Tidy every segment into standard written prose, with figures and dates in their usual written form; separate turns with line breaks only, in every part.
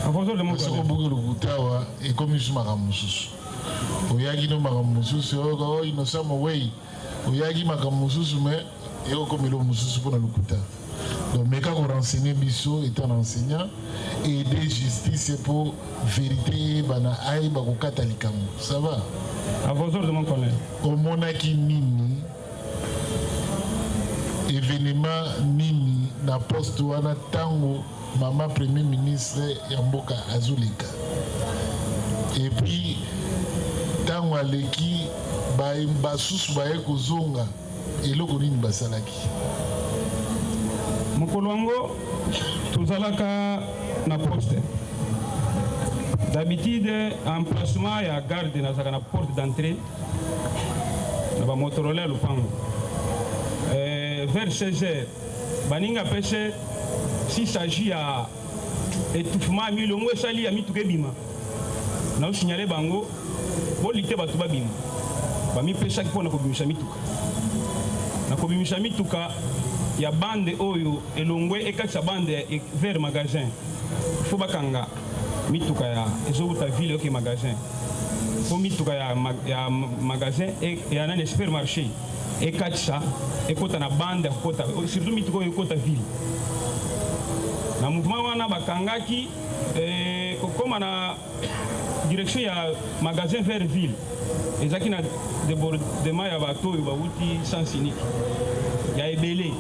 Avant de mon
parce que beaucoup de Boutawa et comme ils sont maramusus. Oyagi no maramusus, oh innocent way. Oyagi maramusus mais et comme il est musus pour le Lukuta. Donc mais quand on renseigne biso étant enseignant et aider justice pour vérité bana aïe bako katalikamu. Ça va?
Avant de mon collègue.
Au monaki nini événement nini na poste wana tango maman premier ministre Yamboka Azulika et puis tango aleki basusu baye kozonga eloko nini basalaki
mokolo yango tozalaka na poste d'habitude emplacement ya garde nazalaka na porte d'entrée na bamotorole ya lupango vers 16h baninga pese s'il s'agit à étouffement milongo esali ya mituka ebima na osignale bango bolite bato babima bamipesaki mpona kobimisa mituka na kobimisa mituka ya bande oyo elongwe ekatisa bande vers magasin fo bakanga mituka ya ezouta ville oke magasin fo mituka ya magasin ya nani supermarché ekatisa ekota na bande akota surtout mituka oyo ekota ville na mouvement wana bakangaki kokoma na direction ya magasin vers ville ezaki na débordement ya bato oyo bauti sens unique ya ebele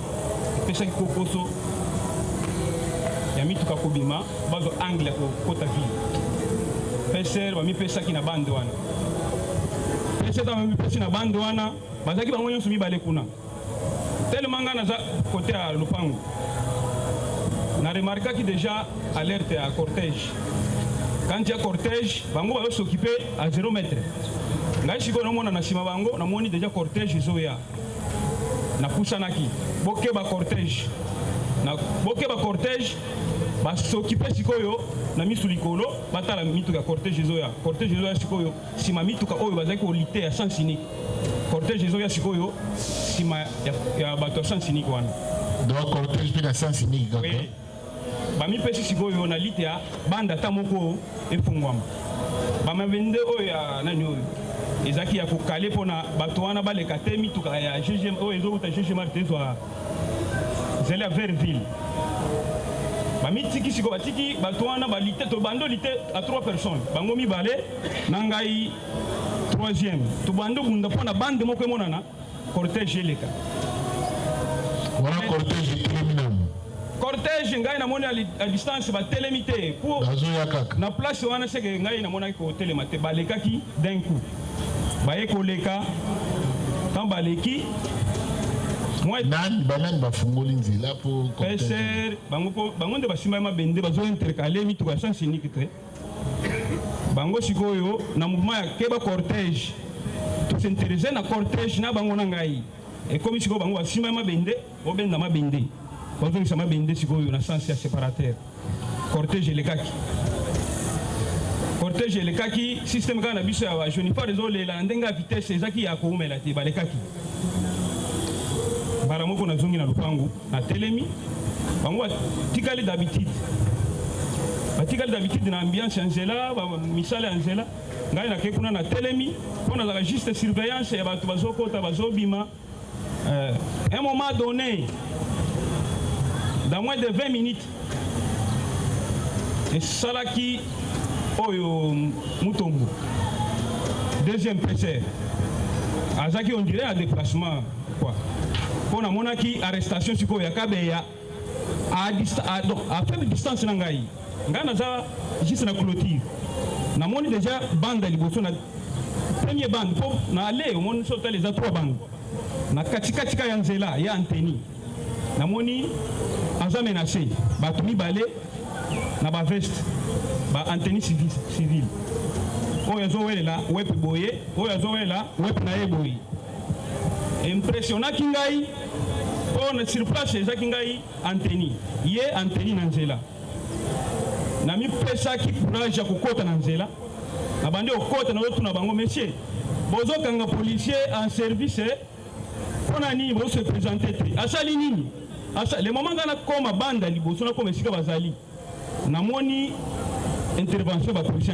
epesaki kokoso ya mituka kobima bazo angle ya kokota ville peser bamipesaki na bande wana peser bamipesi na bande wana bazalaki bango nyonso mibale kuna tellement nga naza kote ya lupango na remarquaki déjà alerte à cortège. Quand il y a cortège, bango va s'occuper à 0 mètre. Ngai siko na mona na sima bango na moni déjà cortège zoya. Na pusanaki. Boke ba cortège. Na boke ba cortège ba s'occuper sikoyo na misulikolo batala mitu ka cortège zoya. Cortège zoya sikoyo sima mitu ka oyo bazaki ko lité à sens unique. Cortège zoya sikoyo sima ya bato sens unique wana.
Donc cortège puis à sens unique.
Oui. Bamipesi sikoyo na lite ya banda ta moko efungwama bamabende oyo ya nani oyo ezaki ya kokale mpona bato wana baleka te mituka ya GGM oyo ezouta GGM te ezwa zele ya Verville bamitiki siko batiki bato wana balite to bando lite à 3 personnes bango mibale na ngai 3e to bando bunda mpona bande moko emonana cortège eleka
wana cortège criminel
cortège ngai na moni à distance ba télémité pour na place wana c'est que ngai na mona ko télémité balekaki d'un coup baye koleka quand baleki moi
nan banan ba fungoli nzela pour
cortège bango nde basimba ma bende bazo intercaler mitu ba sens unique te bango sikoyo na mouvement ya keba cortège tout s'intéresser na cortège na bango na ngai et comme siko bango basimba ma bende obenda ma bende bonjour ça m'a bien dit na sens ya séparateur cortège le kaki système kana biso ya jeune pas désolé la ndenga vitesse ezaki ya koumela te balekaki bara moko na zongi na lupangu na telemi bango tikali d'habitude na ambiance ya nzela misala ya nzela ngai na kekuna na telemi pona la juste surveillance ya bato bazokota bazobima un moment donné dans moins de 20 minutes, et Salaki Oyo Mutombo, deuxième PCR, Azaki on dirait un déplacement quoi. Pour la monarchie, arrestation sur Koya Kabeya, à faible distance Nangaï, Ganaza, juste la clôture. Na moni déjà bande à l'Iboso, na première bande, pour na aller au monde sauter les 3 bandes. Na Katika Yanzela, ya Anteni. Na moni Aza menacé, bato mibale na ba veste, ba antenne civile. Oyo azowelela wep boye, oyo azowelela wep na eboye. Impressionnant kingai, on sur place ezaki ngai antenne. Ye antenne na nzela. Na mi pesa ki courage ya kokota na nzela. Na bande okota na otu na bango monsieur. Bozo kanga policier en service pona ni bo se présenter. Asali nini? Le moment où on a comme bande liboso na comme sika bazali namoni intervention ba policier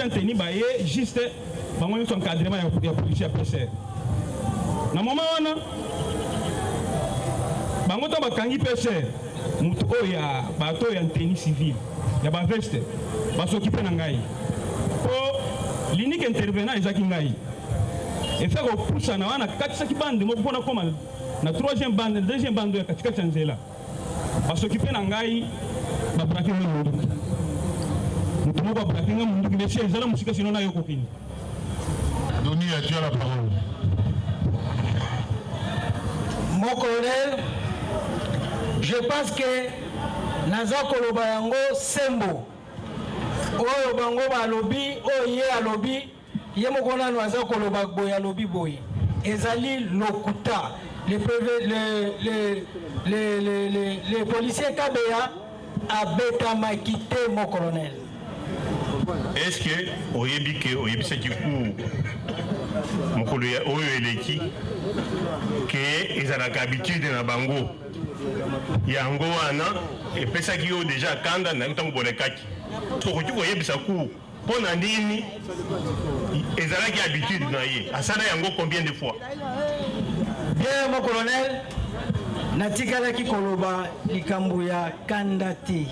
anteni baye juste bamoni son encadrement ya policier PCR na moment wana bango to bakangi PCR mutu oyo ya bato ya anteni civile ya ba veste basokipe na ngai po l'unique intervenant ezaki ngai efaka kopusha na wana katisaki bande moko mpona koma na troisième bande na deuxième bande ya katikati ya nzela basokipe na ngai babrake nga munduki mutu moko babrake nga munduki mais si ezala mosika sino nayokokini.
Doni, tu as la parole.
Mon colonel, je pense que naza koloba yango sembo oyo bango balobi oyo ye alobi ye moko nano aza koloba boye alobi boye ezali lokuta les policiers Kabeya abetama quitté mon colonel.
Est-ce que oyebi ke oyebisaki ku mokolo oyo eleki ke ezalaka habitude na bango yango wana epesaki yo deja kanda na ntango bolekaki tokoki koyebisa ku mpo na nini ezalaki habitude na ye asala yango combien de fois?
Bien mon colonel, natikalaki koloba likambo ya kanda te.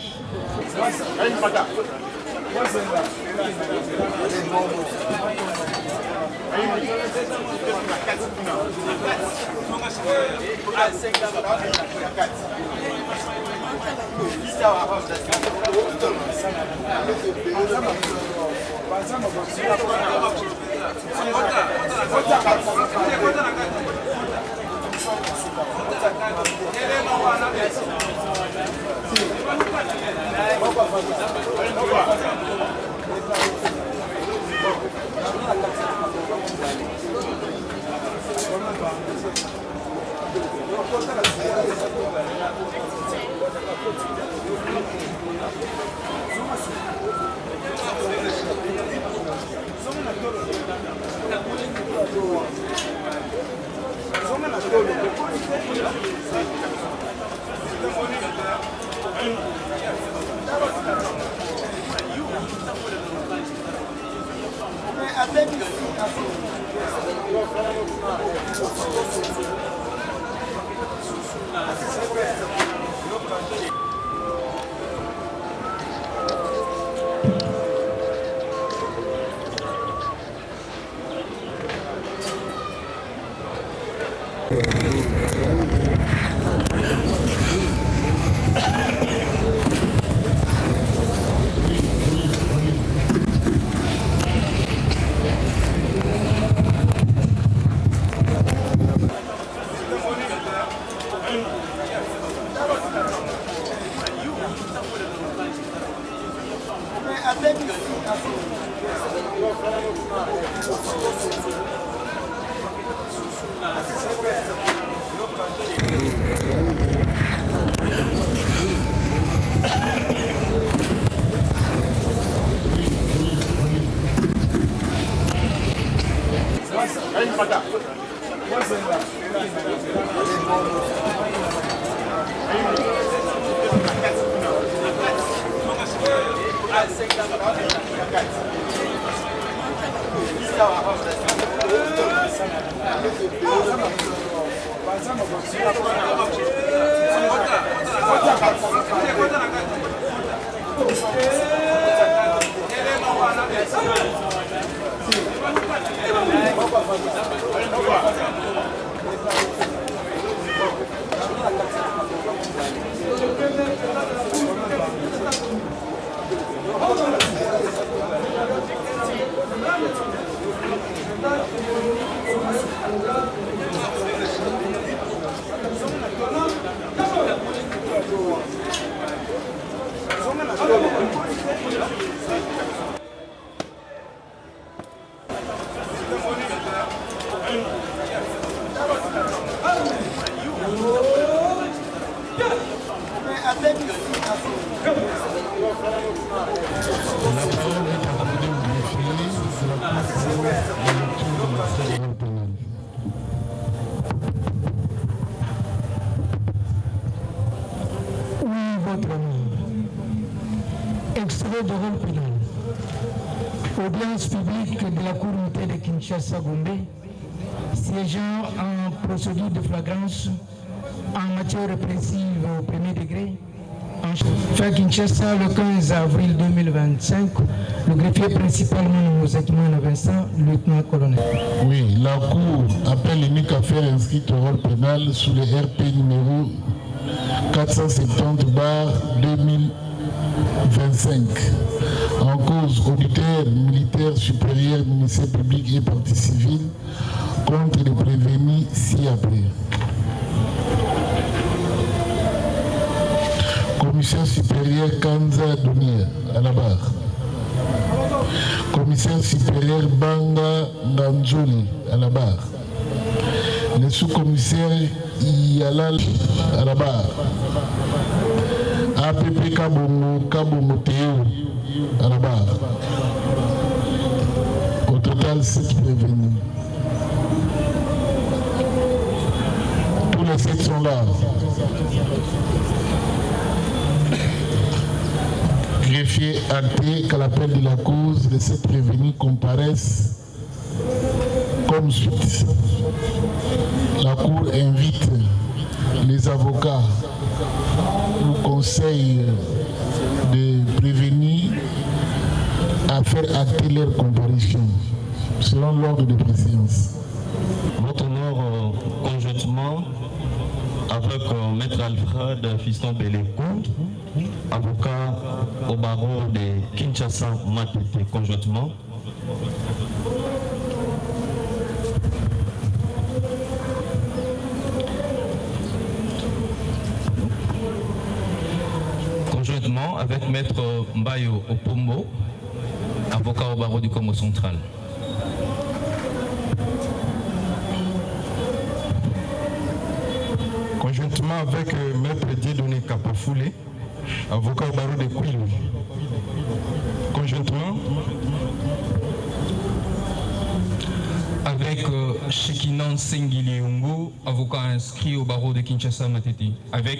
votre honneur. Extrait de rôle pénal. Audience publique de la Cour militaire de Kinshasa-Gombe, siégeant en procédure de flagrance en matière répressive au premier degré. Fait Kinshasa le 15 avril 2025, le greffier principal Mouzakimana Vincent, lieutenant-colonel.
Oui, la Cour appelle l'unique affaire inscrite au rôle pénal sous le RP numéro 470/2025. En cause, auditeur militaire supérieur, ministère public et partie civile contre les prévenus ci-après. Commissaire supérieur Kanza Dunia à la barre. Commissaire supérieur Banga Nganzoli à la barre. Le sous-commissaire Yalal à la barre. APP Kabongo Théo à la barre. Au total, 7 prévenus. Tous les 7 sont là. Greffier acté qu'à l'appel de la cause, les 7 prévenus comparaissent comme suite. La Cour invite les avocats ou conseil de prévenus à faire acter leur comparution selon l'ordre de préséance.
Votre honneur, conjointement avec Maître Alfred Fiston Belékou, avocat au barreau de Kinshasa Matete, conjointement. Conjointement avec Maître Mbayo Opombo, avocat au barreau du Congo central.
Conjointement avec Maître Dieudonné Kapafoulé, avocat au barreau de Kouilou. Conjointement
avec Shekinan Sengili-Ungo, avocat inscrit au barreau de Kinshasa Matete. Avec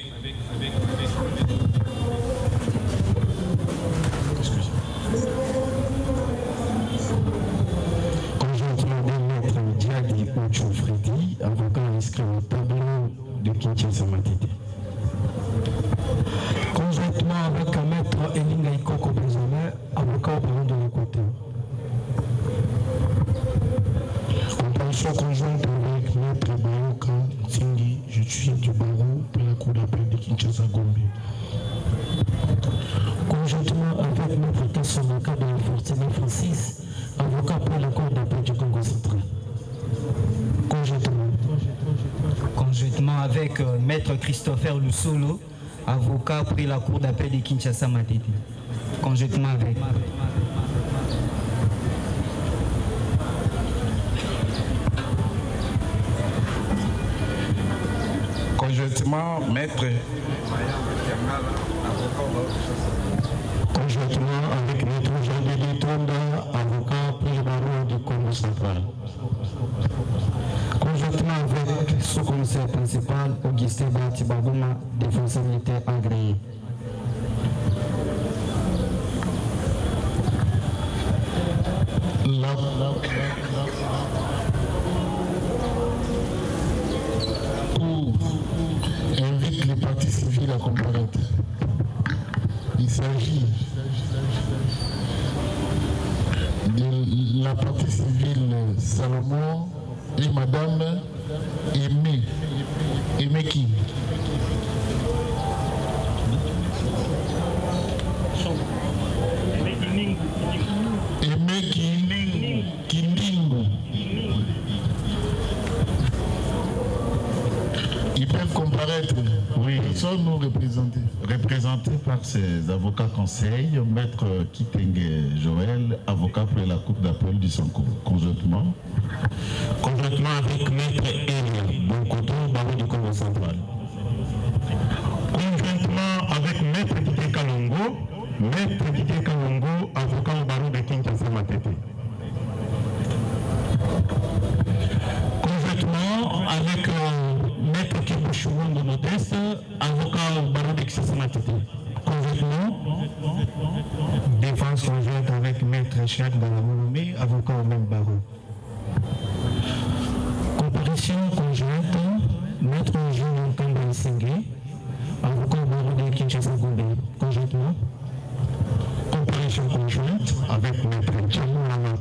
conjointement de Maître Diadi Ocho Freddy, avocat inscrit au tableau de Kinshasa Matete. Conjointement avec Maître Elinga Ikoko Benjamin, avocat au barreau de l'Équateur. Compréhension conjointe avec Maître Bayoka Tsingi, je suis du barreau pour la Cour d'appel de Kinshasa-Gombe. Conjointement avec Maître Kassonaka de la Fortune Francis, avocat pour la Cour d'appel du Congo central.
Conjointement avec Maître Christopher Lusolo, avocat pour la Cour d'appel de Kinshasa Matete. Conjointement avec
conjointement Maître
Conjointement avec Maître Jean-Denis Tonda, avocat pour le barreau du Congo central. Conjointement avec sous-commissaire principal Augustin Batibagouma, défenseur militaire agréé.
La Cour invite les parties civiles à comparaître. Il s'agit de la partie civile Salomon et Madame Aimé. Aimé qui? Aimé Kindingu. Ils peuvent comparaître.
Oui.
Ils sont nous représentés.
Représenté par ses avocats conseils, Maître Kitenge Joël, avocat pour la Cour d'appel du Sanko. Conjointement
Avec Maître Elia Bonkoto, barreau du Congo central. Conjointement avec Maître Didier Kalongo, avocat au barreau de Kinshasa Matete. Conjointement avec Maître Kibouchouan de Modeste, avocat au barreau de Kinshasa Matete. Conjointement, défense conjointe avec Maître Chak Balamouloumé, avocat au même barreau. Comparution conjointe, Maître Jean Nkamba Nsengé, avocat au barreau de Kinshasa Gombe. Conjointement, comparution conjointe avec Maître Tchamoulama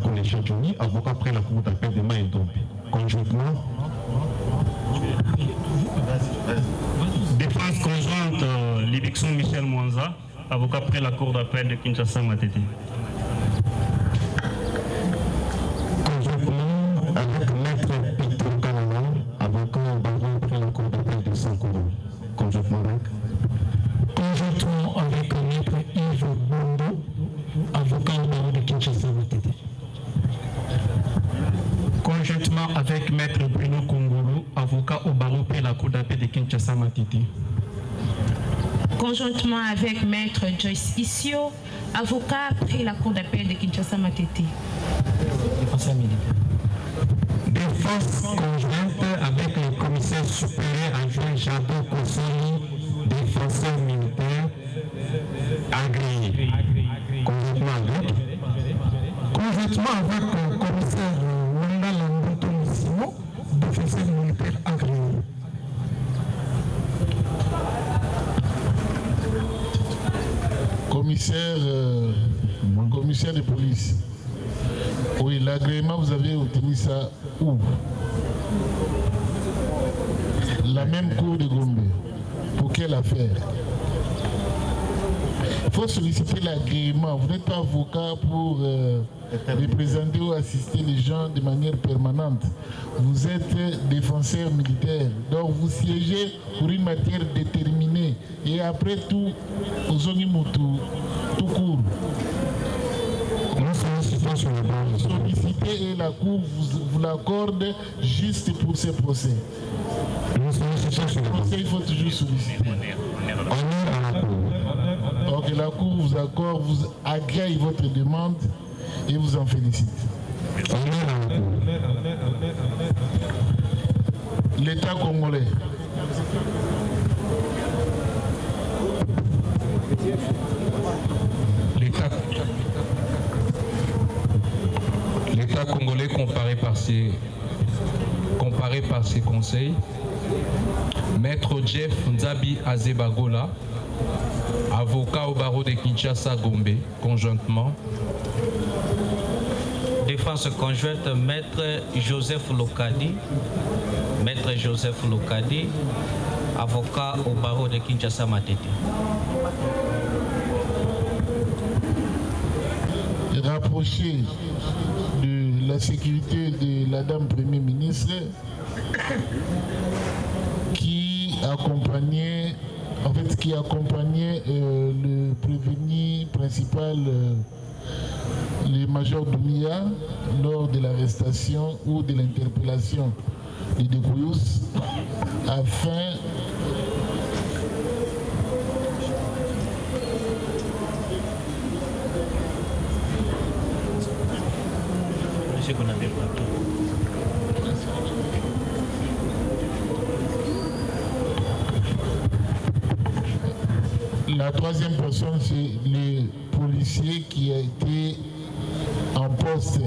Kolejadjouni, avocat après la cour d'appel de Maïdombe. Conjointement,
défense conjointe, Libixon Michel Mwanza, avocat après la cour d'appel de Kinshasa Matete.
Conjointement avec Maître Peter Kanana, avocat au barreau après la cour d'appel de Sankoro. Conjointement avec Maître Yves Bondo, avocat au barreau de Kinshasa Matete. Conjointement avec Maître Bruno Kongolo, avocat au barreau après la cour d'appel de Kinshasa Matete.
Conjointement avec Maître Joyce Issio, avocat après la cour d'appel de Kinshasa Matete.
Défense conjointe avec le commissaire supérieur adjoint Jadot Kosoli, défenseur militaire agréé. Conjointement avec le commissaire Wanda Lamboto Missimo, défenseur militaire agréé.
Commissaire de police. Oui, l'agrément, vous avez obtenu ça où? La même cour de Gombe. Pour quelle affaire? Il faut solliciter l'agrément. Vous n'êtes pas avocat pour représenter ou assister les gens de manière permanente. Vous êtes défenseur militaire. Donc vous siégez pour une matière déterminée. Et après tout, aux Onimutu, tout court. Solliciter et la Cour vous l'accorde juste pour ces procès. Il faut toujours solliciter. Donc la Cour vous accorde, vous agrée votre demande et vous en félicite. L'État congolais.
L'État congolais comparé par ses conseils, Maître Jeff Nzabi Azebagola, avocat au barreau de Kinshasa Gombe, conjointement.
Défense conjointe, Maître Joseph Lokadi, avocat au barreau de Kinshasa Matete.
Rapproché de la sécurité de la dame Premier ministre qui accompagnait le prévenu principal, le major Doumbia, lors de l'arrestation ou de l'interpellation de Degouyous, afin la troisième personne, c'est le policier qui a été en poste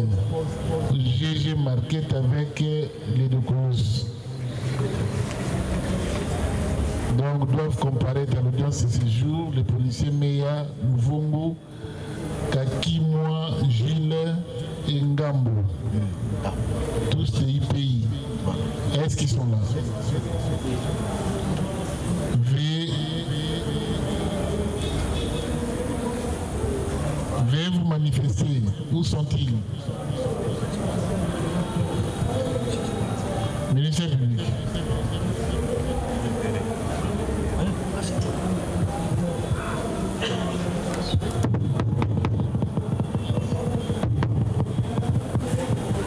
GG Market avec les deux causes. Donc doivent comparaître à l'audience de ce jour les policiers Meya, Mvungu, Kakimwa, Gilles et Ngambo. Tous des IPI. Est-ce qu'ils sont là? Veuillez vous manifester. Où sont-ils? Ministère public.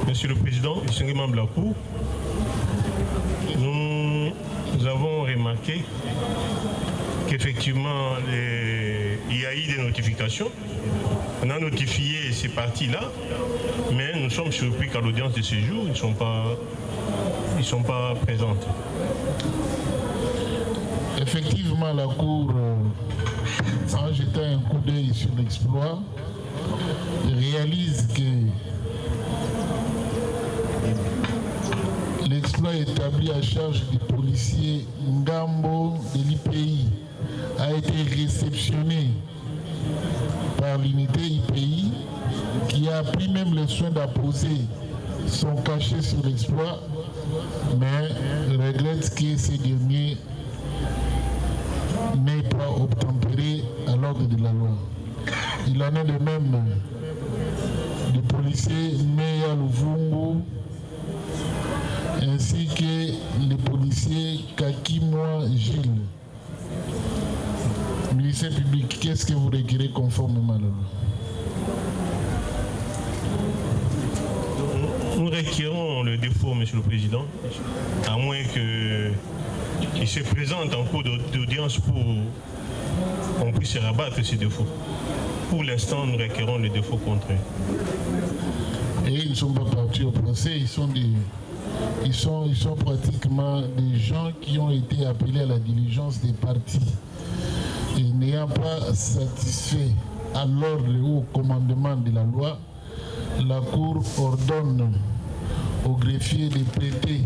Monsieur le Président, monsieur le membre de la Cour, nous avons remarqué qu'effectivement, il y a eu des notifications. On a notifié ces parties-là, mais nous sommes surpris qu'à l'audience de ce jour, ils ne sont pas présents.
Effectivement, la Cour, en jetant un coup d'œil sur l'exploit, réalise que l'exploit établi à charge des policiers Ngambo de l'IPI a été réceptionné par l'unité IPI qui a pris même le soin d'apposer son cachet sur l'exploit, mais regrette que ces derniers n'aient pas obtempéré à l'ordre de la loi. Il en est de même du policier Meya Louvungu ainsi que le policier Kakimoa Gilles. Ministère public, qu'est-ce que vous requérez conformément à la loi?
Nous requérons le défaut, Monsieur le Président, à moins qu'il se présente en cours d'audience pour qu'on puisse rabattre ces défauts. Pour l'instant, nous requérons le défaut contraire.
Et ils ne sont pas partis au procès, ils sont pratiquement des gens qui ont été appelés à la diligence des partis. Et n'ayant pas satisfait à l'ordre ou au commandement de la loi, la Cour ordonne au greffier de prêter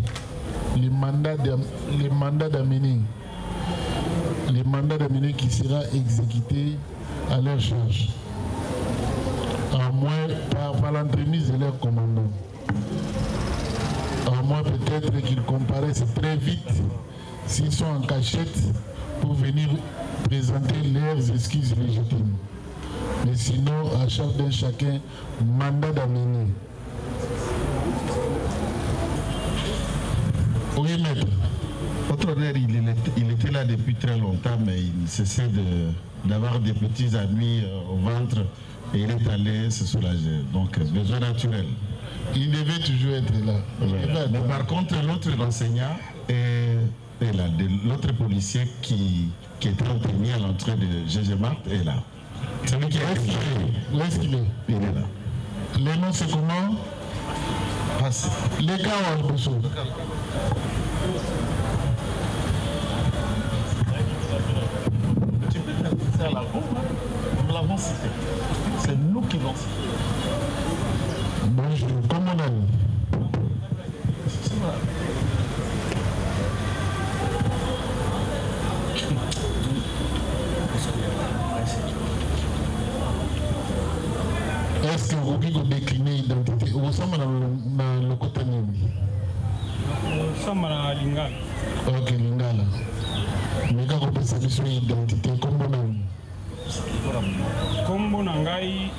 les mandats d'amener qui sera exécuté à leur charge, à moins par l'entremise de leur commandant. À moins peut-être qu'ils comparaissent très vite s'ils sont en cachette pour venir présenter leurs excuses légitimes. Mais sinon, à charge d'un chacun, mandat d'amener. Oui, maître.
Votre honneur, il était là depuis très longtemps, mais il cessait d'avoir des petits ennuis au ventre et il est allé se soulager. Donc, besoin naturel.
Il devait toujours être là.
Voilà. Mais par contre, l'autre enseignant est là. L'autre policier qui était retenu à l'entrée de GG Marthe est là. C'est lui qui est.
Où est-ce qu'il est?
Il est là.
Les noms, c'est comment?
Passe.
Les gars, on le saut.
Tu peux faire la bombe, nous l'avons cité. C'est nous qui l'avons cité.
Bonjour, comment on a dit? Est-ce que vous pouvez décliner l'identité? Vous sommes dans le côté nini?
Nous sommes dans Lingala.
Ok, Lingala. Mais quand on peut savoir son identité, comment on a dit?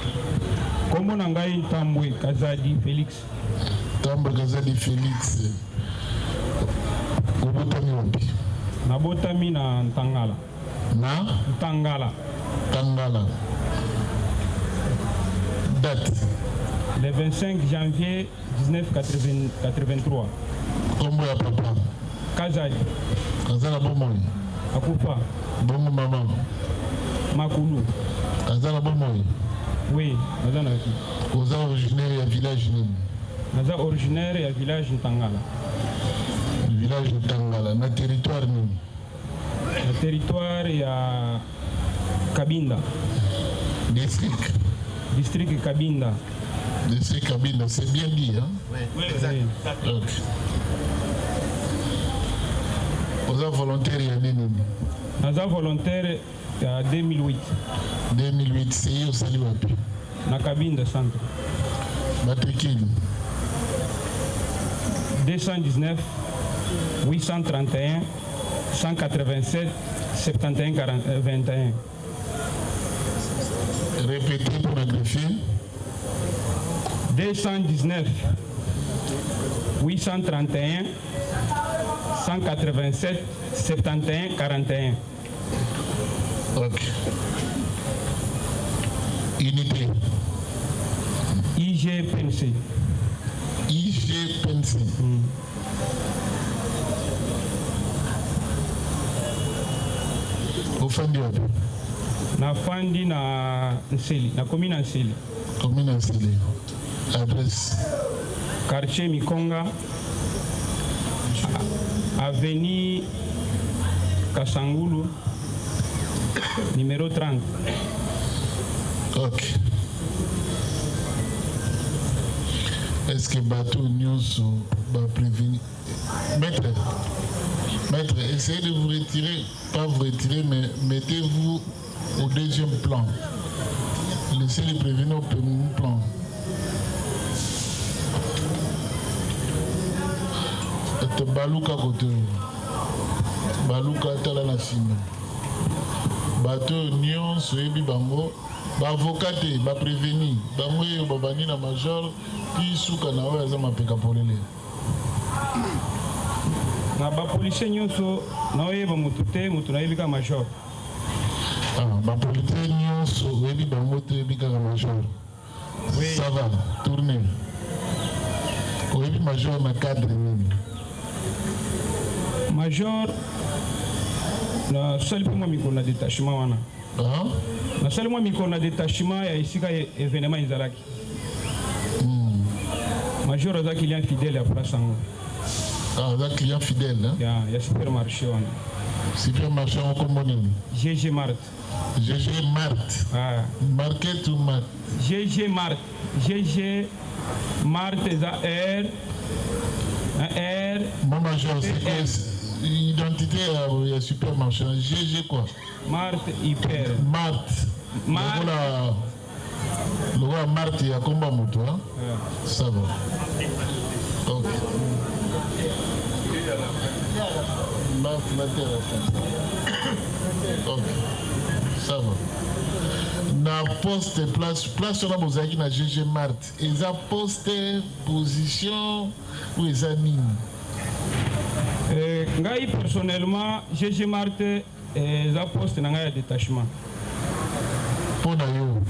Kombo Nangai Tambwe Kazadi Félix.
Tambwe Kazadi Félix. Ubotami wapi?
Nabotami na Ntangala.
Na?
Ntangala.
Ntangala. Date?
Le 25 janvier 1983.
Kombo ya papa?
Kazadi.
Kazala bomoi?
Akufa.
Bongo maman?
Makulu.
Kazala bomoi?
Oui, Nazana.
Vous êtes originaire du village Nini?
Naza originaire du village Ntangala.
Le village Ntangala, na territoire Nini?
Le territoire ya Kabinda. District Kabinda.
District Kabinda, c'est bien dit, hein?
Oui, exact.
Ok. Vous êtes volontaire il y a Nini?
Naza volontaire il y a 2008.
2008, c'est au Saliwapi?
Na Kabinda Centre.
Matricule?
219 831 187 71 21.
Répétez pour la greffier.
219 831 187 71 41.
Ok. Unité.
IGPNC.
IGPNC. Ofandi wapi?
Na fandi na Nseli, na commune Nseli.
Commune Nseli. Adresse?
Quartier Mikonga, avenue Kasangulu, numéro 30.
Ok. Est-ce que bateau Nyonso va prévenir? Maître, essayez de vous retirer, pas vous retirer, mais mettez-vous au deuxième plan. Laissez les prévenir au premier plan. Et baluka côté. Baluka tala na sima. Bateau Nyonso ebi bango. Ba avocat ba prévenir. Bango yo babani na major qui suka na wa za mapeka polele.
Na ba policier nyonso na oyeba mutu te mutu na yebika major.
Ba policier nyonso oyebi bango te yebika major. Oui. Ça va, tournez. Oyebi major na cadre nini?
Major na sali pour moi mikolo na détachement wana. Na sali moi mikolo na détachement ya isika événement izalaki. Major aza client fidèle ya place yango.
Aza client fidèle hein?
Ya supermarché wana.
Supermarché en commune.
GG Mart.
GG Mart. Market ou Mart?
GG Mart. GG Mart eza R. R.
Mon major, c'est quoi? Identité à supermarché. GG quoi?
Mart hyper.
Mart. Le roi Mart, il y a combien de motos? Ça va. Ok. Mart, ok. Ça va. Na poste place on a besoin na GG Mart. Ils ont poste position ou ils ont nini?
Ngai personnellement GG Mart za poste na ngai détachement.
Pour na yo.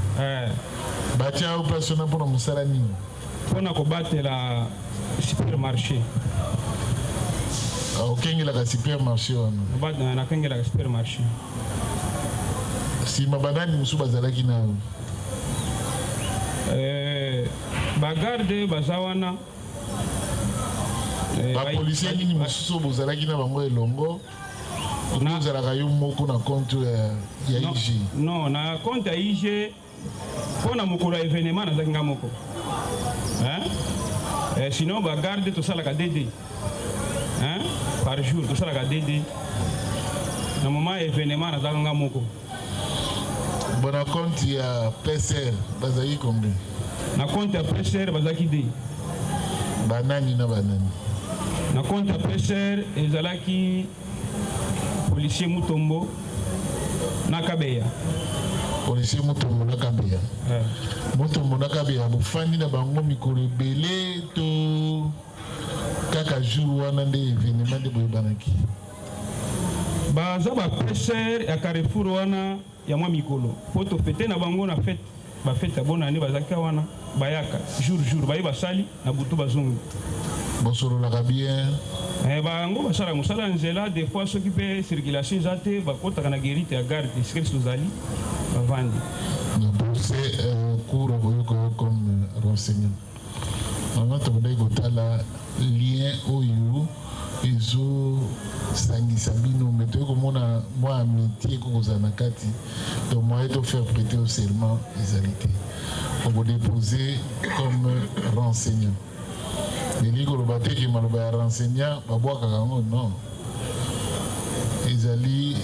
Batia au personnel pour musala nini?
Pour na kobatela supermarché.
Okengela ka supermarché wana.
Bada na kengela ka supermarché.
Si mabadani musu bazalaki na
bagarde bazawana
ba policier nini mususu bozalaki na bango elongo nazalaka yo moko na compte ya IG?
Non, na compte ya IG pona mokolo ya événement nazaki nga moko. Sinon bagarde tosalaka DD par jour tosalaka DD na moment événement nazaka nga moko.
Bona compte ya PCR bazaki combien?
Na compte ya PCR bazaki D.
Banani na banani?
Na compte ya PCR ezalaki policier Mutombo na Kabeya.
Policier Mutombo na Kabeya. Mutombo na Kabeya bofandi na bango mikolo ebele to kaka jour wana nde événement de boyebanaki?
Baza ba PCR ya Carrefour wana ya mwa mikolo po tofete na bango na fete bafete ya bona année bazalaki wana bayaka jour baye basali na butu bazongi
bosololaka bien.
Bango basala mosala nzela des fois soki mpe circulation eza te bakotaka na guérite ya garde esike tozali bavandi.
C'est cours oyoka comme renseignant. Mama tokondaki kotala lien oyo ezosangisa bino me toyei komona mwa amitié kokozala na kati donc moyen de faire prêter au serment ezali te okodépose comme renseignant. Elingi koloba te ke maloba ya renseignant babwakaka yango non, ezali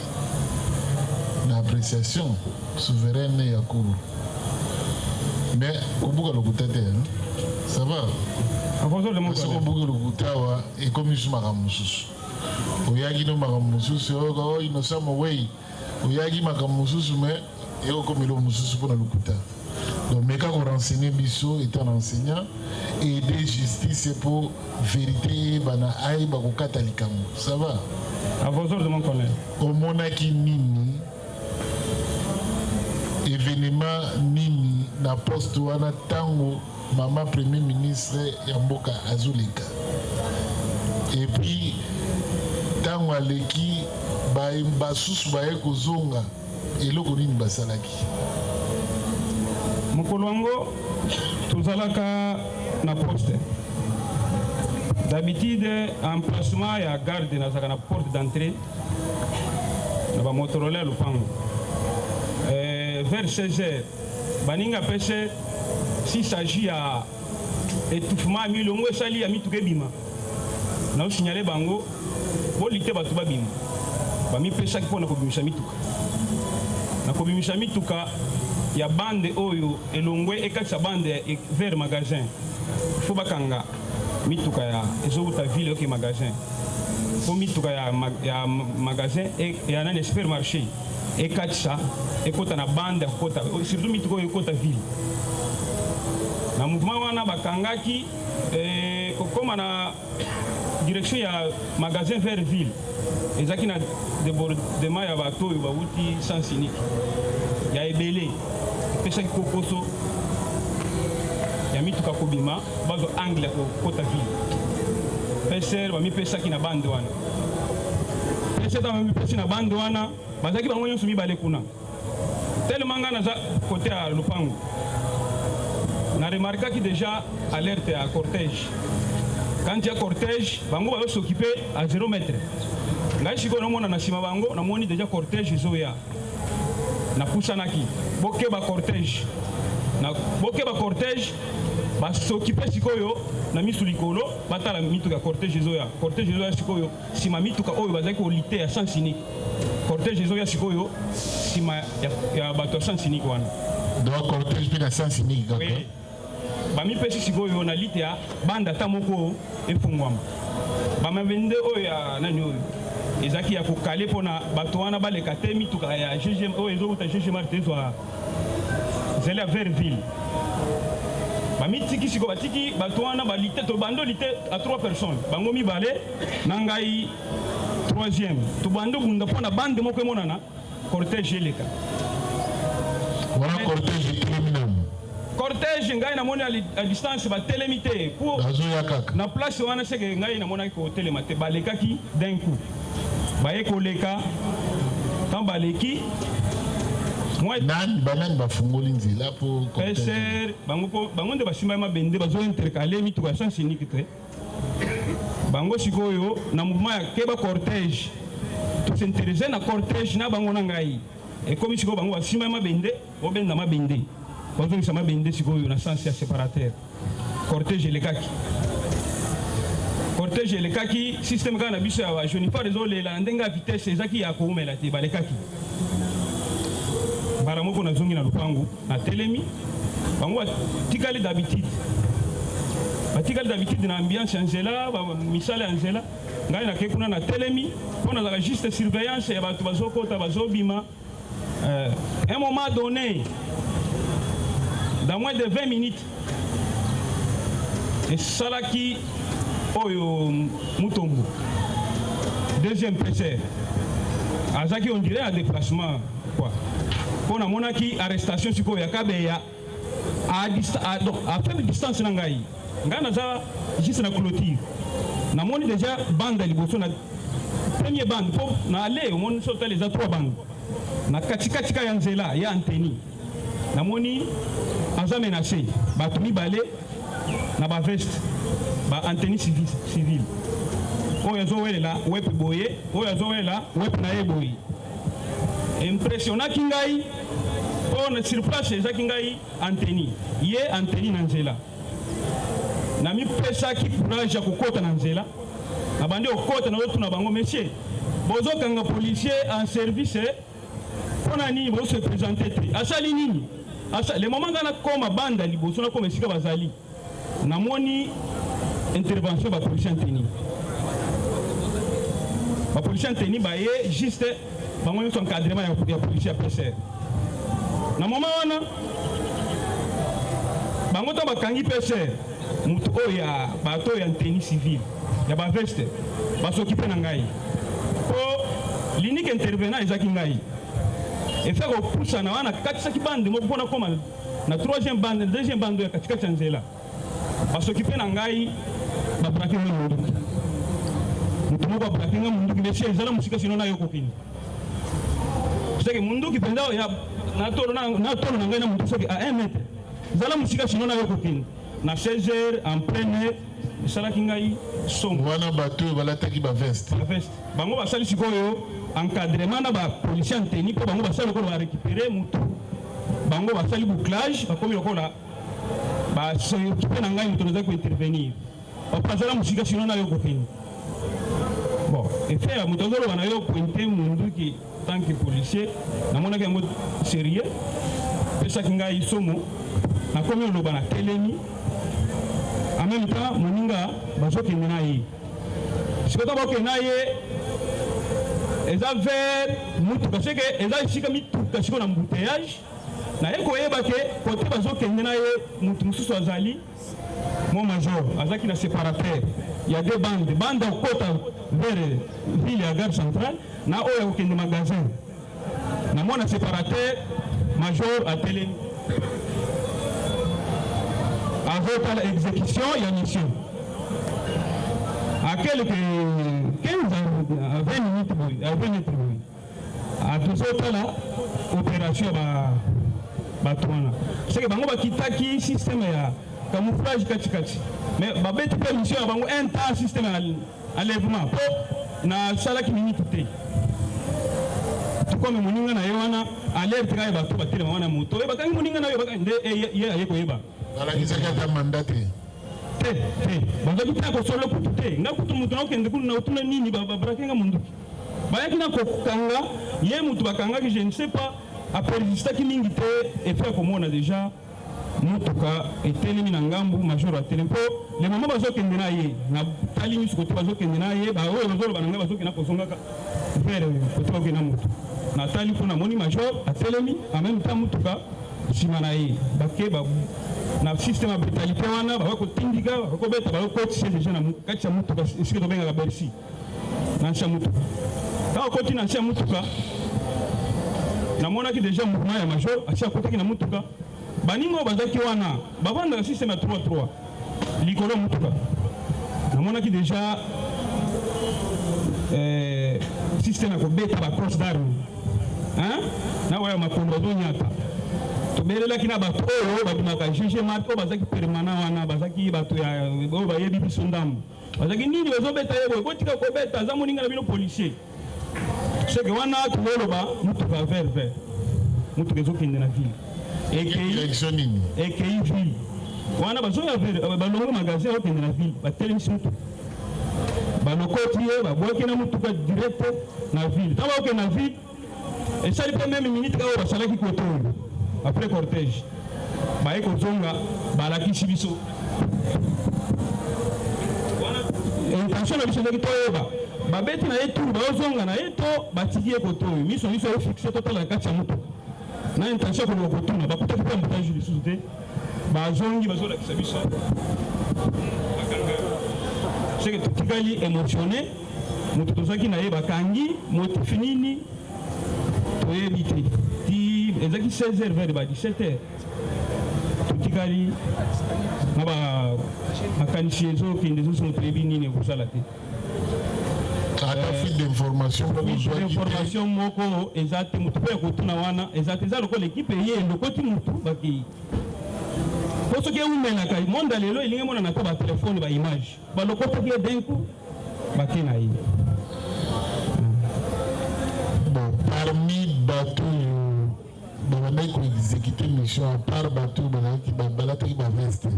na appréciation souveraine ya cour mais kobuka lokuta te ça va. Soko obuki lokuta awa ekomi su makambo mosusu oyaki no makambo mosusu oyoka innocent mowei oyaki makambo mosusu me ekokomi eloko mosusu mpona lokuta donc meka korenseigner biso étant enseignant aider justice pour vérité bana ayeba kokata likambo ça va.
À vos ordres mon collègue.
Omonaki nini événement nini na poste wana tango mama premier ministre ya mboka azoleka et puis tango aleki basusu baye kozonga eloko nini basalaki?
mokolo wango tozalaka na poste d'habitude emplacement ya garde nazalaka na porte d'entrée na ba Motorola lupango vers 16h baninga pêche s'il s'agit à étouffement milongo esali ya mituke bima na signaler bango bolite batu babima bami pêche ki pona ko bimisha mituka na ko bimisha mituka ya bande oyo elongwe ekatsa bande vers magasin faut bakanga mituka ya ezouta ville ok magasin faut mituka ya magasin et ya na supermarché ekatsa ekota na bande ekota surtout mituka oyo ekota ville na mouvement wana bakangaki koma na direction ya magasin vers ville ezaki na débordement ya bato oyo bauti sens unique ya ebele epesaki kokoso ya mituka kobima bazo angle ya kokota ville peser bamipesaki na bande wana peser bamipesi na bande wana bazalaki bango nyonso mibale kuna tellement nga naza kote ya lupango na remarquaki déjà alerte à cortège. Quand il y a cortège, bango va s'occuper à 0 mètre. Ngai siko na mona na sima bango na moni déjà cortège zoya. Na pusanaki. Boke ba cortège. Na boke ba cortège ba s'occuper sikoyo na misu likolo batala mituka cortège zoya. Cortège zoya sikoyo sima mituka oyo bazaki olite ya sens unique. Cortège zoya sikoyo sima ya bato sens unique wana.
Donc cortège puis la sens unique d'accord.
Oui. Bami pesi sikoyo na lite ya banda ta moko efungwama bamavende oyo ya nani oyo ezaki ya kokale mpona bato wana baleka te mituka ya GGM oyo ezouta GGM artezwa zele ya verville bamitiki sikoyo batiki bato wana balite to bando lite à 3 personnes bango mibale na ngai 3e to bando bunda mpona bande moko emonana cortège eleka
wana cortège criminel
cortège ngai na moni à distance ba télémité pour na place wana c'est que ngai na moni ko télémité balekaki d'un coup ba ekoleka tant baleki moi
nan banan ba fungoli nzila pour
cortège bango nde basimba ma bende bazo intercaler mitu ba sens unique te bango sikoyo na mouvement ya keba cortège to s'intéresser na cortège na bango na ngai et comme sikoyo bango basimba ma bende obenda ma bende Bonjour, ça m'a bien dit que na sens ya séparateur. Cortège elekaki. Cortège elekaki système kana biso ya je ne pas désolé la ndenga vitesse ezaki ya koumela te balekaki. Bara moko na zongi na lupangu na telemi. Bango tikali d'habitude. Batikali d'habitude na ambiance angela, misala angela. Ngai na kekuna na telemi, pona la juste surveillance ya bato bazokota bazobima. Un moment donné dans moins de 20 minutes, et Salaki Oyo Mutombo, deuxième PCR. Azaki, on dirait un déplacement. Quoi. Pour la monarchie, arrestation, c'est quoi? Yakabeya, à faible distance, Nangaï. Nganaza, juste la clôture. Na moni déjà bande à l'Iboso, na premier bande, pour aller au monde, sauter les autres 3 bandes. Na Katika Yanzela, ya Anteni. Na moni, aza menacé bato mibale na ba veste ba antenne civile oyo azowelela wep boye oyo azowelela wep na ye boye impressionnaki ngai mpona sur place ezaki ngai antenne ye antenne na nzela na mipesaki courage ya kokota na nzela na bandi okota na otuna bango monsieur bozokanga policier en service mpona nini bozo se présenter te asali nini le moment ngana koma banda liboso na koma esika bazali namoni intervention ba policier anteni baye juste bango nyonso encadrement ya policier PCR na moment wana bango to bakangi PCR mutu oyo ya bato ya anteni civile ya baveste basokipe na ngai po l'unique intervenant ezaki ngai et faire au pouce na wana katisaki bande moko mpona koma na 3e bande 2e bande ya katikati ya nzela basokipe na ngai babrake nga munduki mutu moko babrake nga munduki monsieur ezala mosika sino nayokokini seke munduki mpenza na tolo na ngai na munduki soki à 1 mètre ezala mosika sino nayokokini na 16 heures en plein air esalaki ngai somme
wana bato balataki ba veste
bango basali sikoyo encadrement na ba policier anteni po bango basali ko ba récupérer mutu bango basali bouclage bakomi lokola ba s'occuper na ngai mutu naza ko intervenir opazala musika sino na yo kokeni bon effet ya mutu azolo bana yo pointer mundu ki tant que policier namonaki yango sérieux pesaki ngai somo nakomi oloba na telemi en même temps moninga bazokende na ye sikota bakende na ye eza vers mutuka seke eza esika mituka siko na mbouteillage na ye koyeba ke kote bazokende na ye mutu mosusu azali mon major azalaki na séparateur ya deux bandes bande okota vers ville ya gare centrale na oyo akokende magasin na mwana séparateur major atelemi azotala exécution ya mission à quelques 15 à 20 minutes à 20 minutes atozotala opération ya bato wana seke bango bakitaki système ya camouflage katikati mais babeti mpe mission ya bango un temps système ya enlèvement po nasalaki minute te tukome moninga na ye wana alerte kaka ye bato batelema wana moto oyo bakangi moninga na yo nde ye aye koyeba
balakisaki ata manda te
bazaki te akosolo kutu te nga kutu moto nakokende kuna na otuna nini babarakenga monduki bayaki na kokanga ye motu bakangaki je ne sais pas aperesistaki mingi te efe akomona déjà motuka etelemi na ngambu major atelemi mpo le mama bazokende na ye na tali nyonso kote bazokende na ye baoyo bazoloba na ngai bazokenda kozongaka vers kote bakende na motu na tali mpo namoni major atelemi en même temps motuka nsima na ye bake na système ya brutalité wana bakotindika bakobeta bakotisa déjà na kati ya motuka esika tobengaka bercy na nsi ya motuka ntango okoti na nsi ya motuka namonaki déjà mouvement ya major asi akotaki na motuka baninga oyo bazalaki wana bavandaka système ya 3-3 likolo ya motuka namonaki déjà système ya kobeta bacrosse d'arme na oyo makondo bazonyata tobelelaki na bato oyo babimaka juge mat oyo bazalaki permanent wana bazalaki bato oyo bayebi biso ndambo bazalaki nini bazobeta ye boye kotika kobeta aza moninga na bino policier seke wana tozoloba motuka vers motuka ezokende na ville ekei ville wana bazoya balongo magasin okende na ville batelemisi motuka balokoti ye babwaki na motuka direct na ville ntango okende na ville esali mpe meme minute kaka oyo basalaki kote oyo après cortège baye kozonga balakisi biso intention na biso ndeki toyeba babeti na ye turu baozonga na ye to batiki ye kote oyo miso efixe totala na kati ya motuka na intention koluka kotuna bakutaki mpe emboutage lisusu te bazongi bazolakisa biso seke totikali émotionné moto tozalaki na ye bakangi motifi nini toyebi te ti ezalaki 16h vers ba 17h totikali na makanisi ezokende ezosomo toyebi nini ekosala te
fuite d'information
moko eza te motu mpe ya kotuna wana eza te eza lokola ekipe ye elokoti motu bakei po soki eumelaka monde ya lelo elingi emonana to batelefone baimage balokotaki ye denku bake na ye
bon parmi bato oyo babandaki koexécute mission à part bato balataki baveste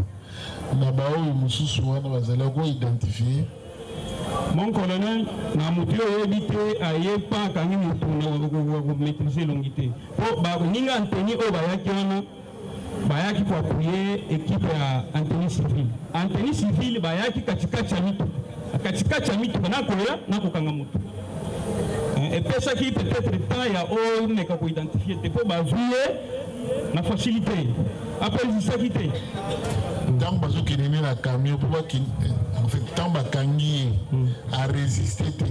na baoyo mosusu wana bazalaki koidentifie
mon colonel na motu oyo oyebi te aye mpa akangi motu na komaîtrise elongi te mpo baninga anteni oyo bayaki wana bayaki koapuye équipe ya anteni civile bayaki katikati ya mituka nakoya nakokanga motu epesaki peut-être temps ya oyo meka koidentifie te mpo bazwi ye na facilité aperesisaki te
ntango bazokende na camion mpo ntango bakangi ye aresiste te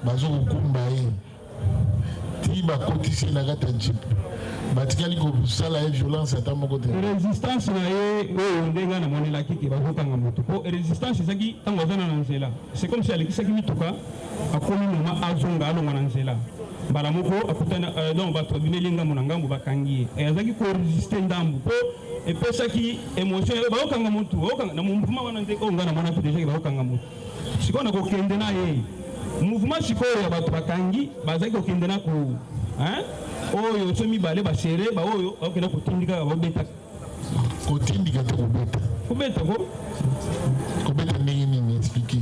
bazokokumba ye ti bakotisi ye na kati ya jip batikali kosala ye violence ata moko te
résistance na ye oyo ndenge namonelaki ke bazokanga motu mpo résistance ezaki ntango azana na nzela c'est comme si alekisaki mituka akomi moma azonga alonga na nzela mbala moko akutana donc bato babimeli ngambo na ngambo bakangi ye azalaki koresiste ndambu mpo epesaki émotion bakokanga motu na mouvement wana nde oyo nga namona te déjà ke bakokanga motu sikoyo na kokende na ye mouvement sikoyo ya bato bakangi bazali kokende na ko oyo so mibale basere baoyo bakokenda kotindika babeta
kotindika te
kobeta
kobeta ndenge nini expliquer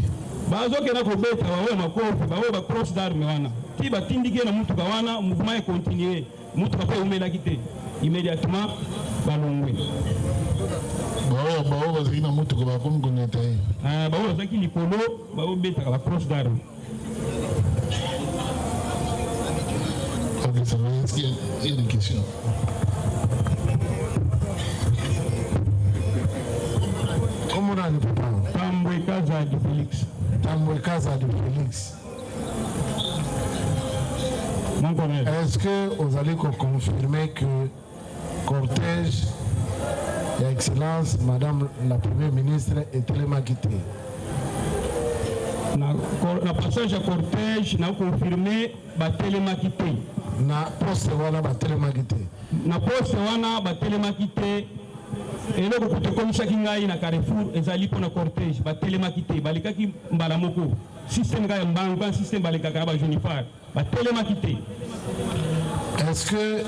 bazokenda kobeta baoyo makofi baoyo bacrosse d'arme wana ti batindiki na mutuka wana mouvement ekontinue mutuka mpe eumelaki te immédiatement balongwe
baoyo bazalaki na mutuka bakomi koneta ye
baoyo bazalaki likolo baobetaka bacrosse d'arme.
Ok, ça va. Est-ce qu'il y a des questions? Comment on a le papa?
Tambwe Kaza de Félix.
Tambwe Kaza de Félix. Est-ce que vous allez confirmer que cortège et Excellence, Madame la Première ministre, est tellement quitté?
Na passage à cortège, na confirmé batelemaki te.
Na poste wana batelemaki te.
Na poste wana batelemaki te. Eloko kutokomisaki ngai na Carrefour ezali pona cortège batelemaki te. Balikaki mbala moko. Système ga mbanga système balikaka ba junifar. Batelemaki te.
Est-ce que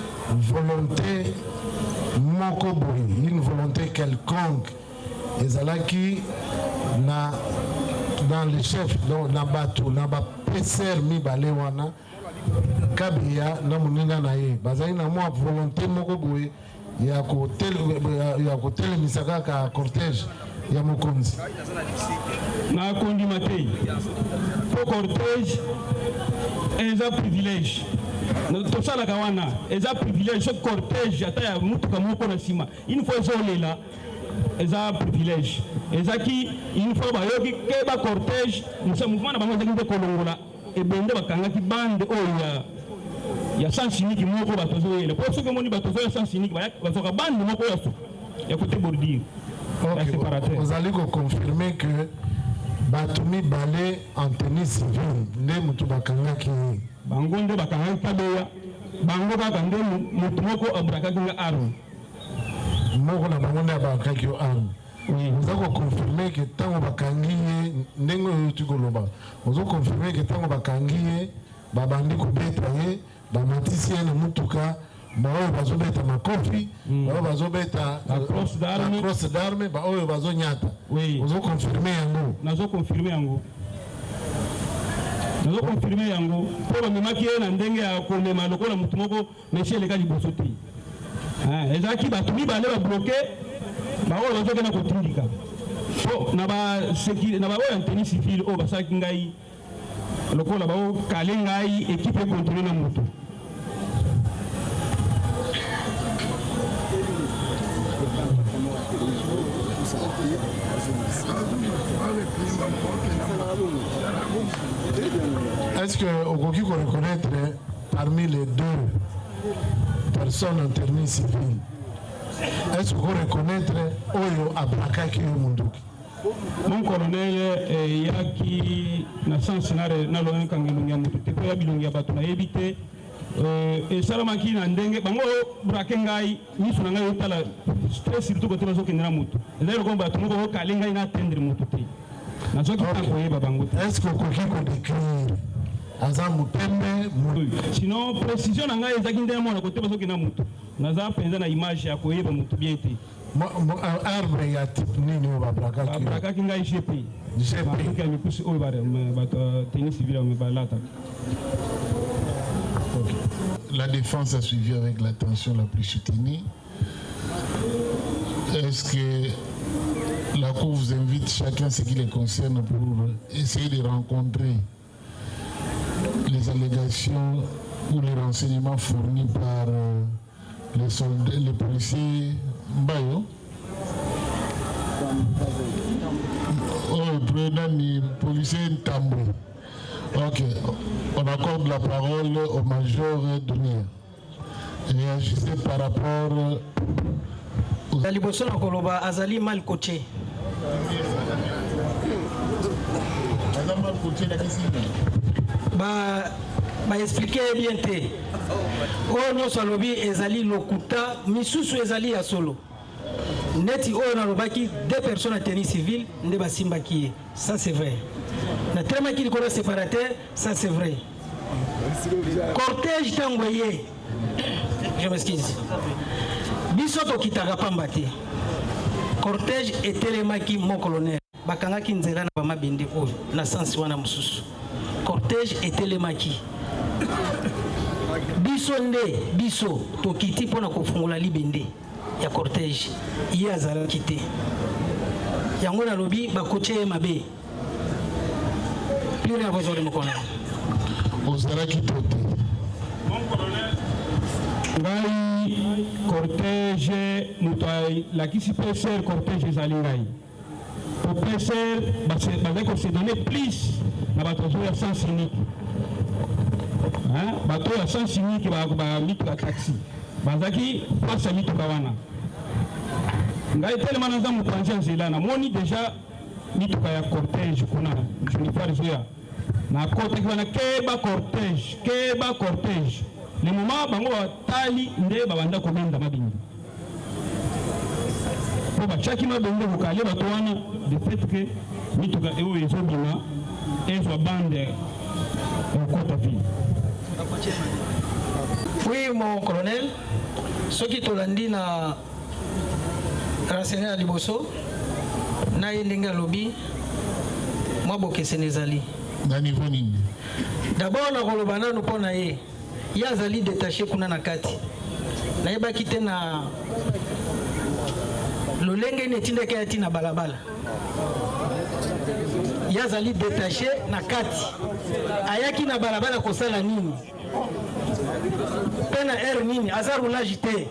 volonté moko boy, une volonté quelconque ezalaki na dans les chefs dans Nabato Naba PCR mi balewana kabia na muninga na ye bazali na moi volonté moko boye ya ko misaka ka cortège ya mokonzi
na kondima te po cortège eza privilège tosalaka wana eza privilège ce cortège ata ya mutuka moko na nsima une fois ezolela eza privilège ezaki une fois bayoki ke ba cortège mouvement na bango ezaki nde kolongola ebende bakangaki bande oyo ya sens unique moko bato ozoyela po soki omoni bato ozoya sens unique bazoka bande moko ya côté bordure ya séparateur.
Vous allez confirmer que bato mibale en tenue civile nde motu bakangaki
bango nde bakangaki kabeya bango kaka nde motu moko abrakaki nga arme
moko na bango nde abrakaki yo arme. Vous avez confirmé que tant que bakangi ndenge tu koloba vous avez confirmé que tant que bakangi babandi kobeta ye bamatisi na mutuka baoyo bazobeta makofi baoyo bazobeta crosse d'arme baoyo bazonyata. Vous avez confirmé yango?
Nazo confirmer yango po bamemaki ye na ndenge ya komema lokola motu moko mesie eleka liboso te ezalaki bato mibale babloke baoyo bazokenda kotindika po na baoyo ya nteni civile oyo basalaki ngai lokola baokale ngai ekipe ekontinue na moto.
Est-ce que vous pouvez reconnaître parmi les deux personnes en tenue civile, est-ce que vous pouvez reconnaître Oyo Abrakaki Munduki?
Mon colonel yaki na sens na lo kangelungi ya mutu te ko ya bilungi ya bato na yebite esalamaki na ndenge bango brake ngai miso na ngai otala stress surtout kote bazo kendela mutu ezali ko bato moko kale ngai na atteindre mutu te nazoki tango yeba bango te.
Est-ce que vous pouvez décrire Azam Pembe mutu?
Sinon précision na ngai ezaki ndenge mona kote bazo kendela mutu naza penza na image ya koyeba mutu bien te.
Arbre ya type nini babrakaki?
Babrakaki ngai GP GP ni kusi oyo bato tennis civil me balata.
La défense a suivi avec l'attention la plus soutenue. Est-ce que la Cour vous invite chacun ce qui les concerne pour essayer de rencontrer les allégations ou les renseignements fournis par les soldats, les policiers Mbayo? Prenant les policiers Tambwe. Ok, on accorde la parole au major Dunia. Réagissez par rapport
aux... Liboso na koloba azali mal coaché. Expliquer bien te. Oh non salobi ezali lokuta misusu ezali ya solo. neti oyo nalobaki 2 personnes à tenue civile nde basimbaki ye, ça c'est vrai. Na telemaki likolo séparateur, ça c'est vrai. Cortège tango ye, je m'excuse, biso tokitaka pamba te. Cortège etelemaki mon colonel bakangaki nzela na bamabende oyo na sansi wana mosusu. Cortège etelemaki biso nde biso tokiti mpona kofungula libende ya cortège ye azalaki te, yango nalobi bakotie ye mabe. Plus rien besoin de mon colonel.
ozalaki to te
ngai cortège moto alakisi peser cortège ezali ngai po peser bazali kosedone plus na bato ozoya sens unique, bato ya sens unique bamituka taxi bazalaki face ya mituka wana. ngai telema naza moto anja nzela namoni deja mituka ya cortège kuna junifar ezoya na kotaki wana keba cortège le moment bango batali nde babanda komenda mabingi po batiaki mabingi kokale bato wana de fait que mituka oyo ezobima ezwa bande okota vi.
Oui mon colonel, soki tolandi na renseigner ya liboso na ye ndenge alobi mwa bokeseni ezali
na niveau nini.
D'abord nakoloba nanu mpo na ye azali détaché kuna na kati nayebaki te na lolenge netindaki ya ti na balabala. Ye azali détaché na kati ayaki na balabala kosala nini mpe na aire nini aza roulage te.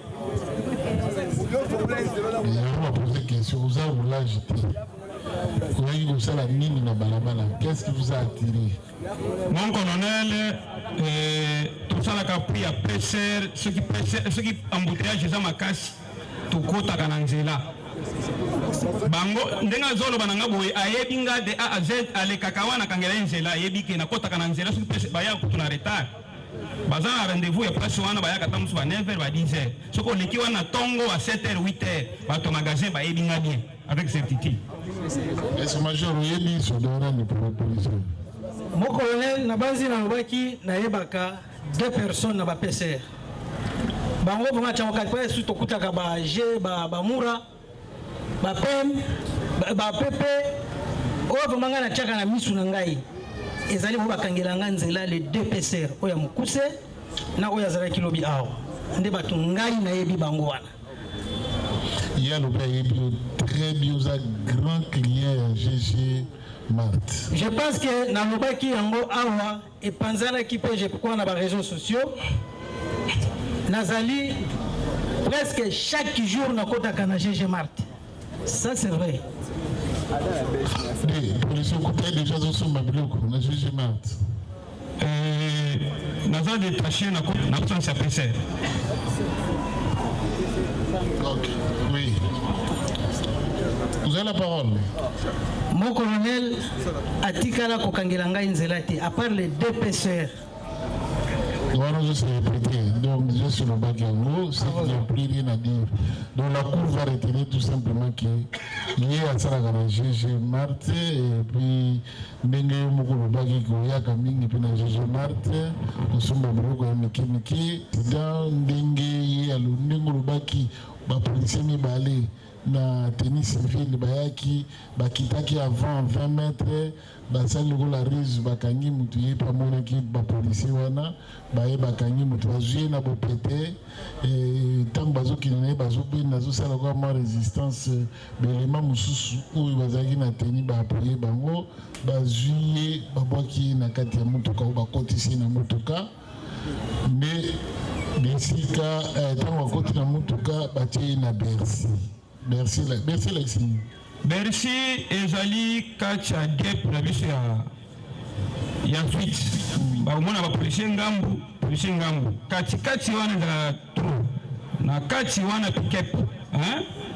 Oza roulage te oyaki kosala nini na balabala? Qu'est-ce qui vous a attiré?
Mon colonel, tosalaka prix ya peser soki embouteillage eza makasi tokotaka na nzela bango ndenge azoloba na nga boye ayebi nga de A à Z alekaka wana kangela ye nzela ayebi ke nakotaka na nzela soki pese bayaka kutu na retard baza na rendez-vous ya place wana bayaka ta mosu ba 9h ba 10h soki oleki wana tongo a 7h 8h bato magasin bayebi nga bien avec certitude.
Est-ce major oyebi sodora ni police?
Mon colonel nabanzi nalobaki nayebaka 2 personnes na bapeser bango bonga chanokati pa esu tokutaka baje bamura bapem bapepe oyo vomanga na tiaka na misu na ngai ezali bo bakangela nga nzela le 2 peser oyo ya mokuse na oyo azalaki lobi awa nde bato ngai nayebi bango wana.
Il y a le très bien grand client GG Mart.
Je pense que nalobaki yango awa et panzanaki pe je pourquoi na ba réseaux sociaux nazali presque chaque jour na kotaka na GG Mart. Ça c'est vrai.
Les policiers côté déjà sur ma bloc na GG Mart.
Naza détaché na kotaka sa PC.
Ok, oui. Vous avez la parole.
Mon colonel atikala kokangela ngai nzela te à part les 2 pêcheurs.
Voilà, je sais répéter. Donc, déjà sur le bac en gros, c'est qu'il n'y a plus rien à dire. Donc, la Cour va retenir tout simplement qu'il y a ça à GG Mart et puis Bengue Mokolo Bagi Koya Kaming et puis na GG Mart, nous sommes au bureau de Miki. Dans Bengue, il y a le Nengolo Baki, ba policier mi balé. Na tennis civil bayaki bakitaki avant 20 mètres basali la rise bakangi mutu ye pamona ki ba policier wana baye bakangi mutu azui na bopete et tant bazoki na bazobe nazo sala kwa ma résistance belema mususu oyo bazaki na tennis ba appuyer bango bazui babwaki na kati ya mutuka ba kotisi na mutuka mais bisika tant wakoti na mutuka batie na Bercy. Merci Lexi.
Bercy ezali kacha gap na biso ya suite. Ba mona ba policier ngambu kati wana za tro. Na kati wana pick-up,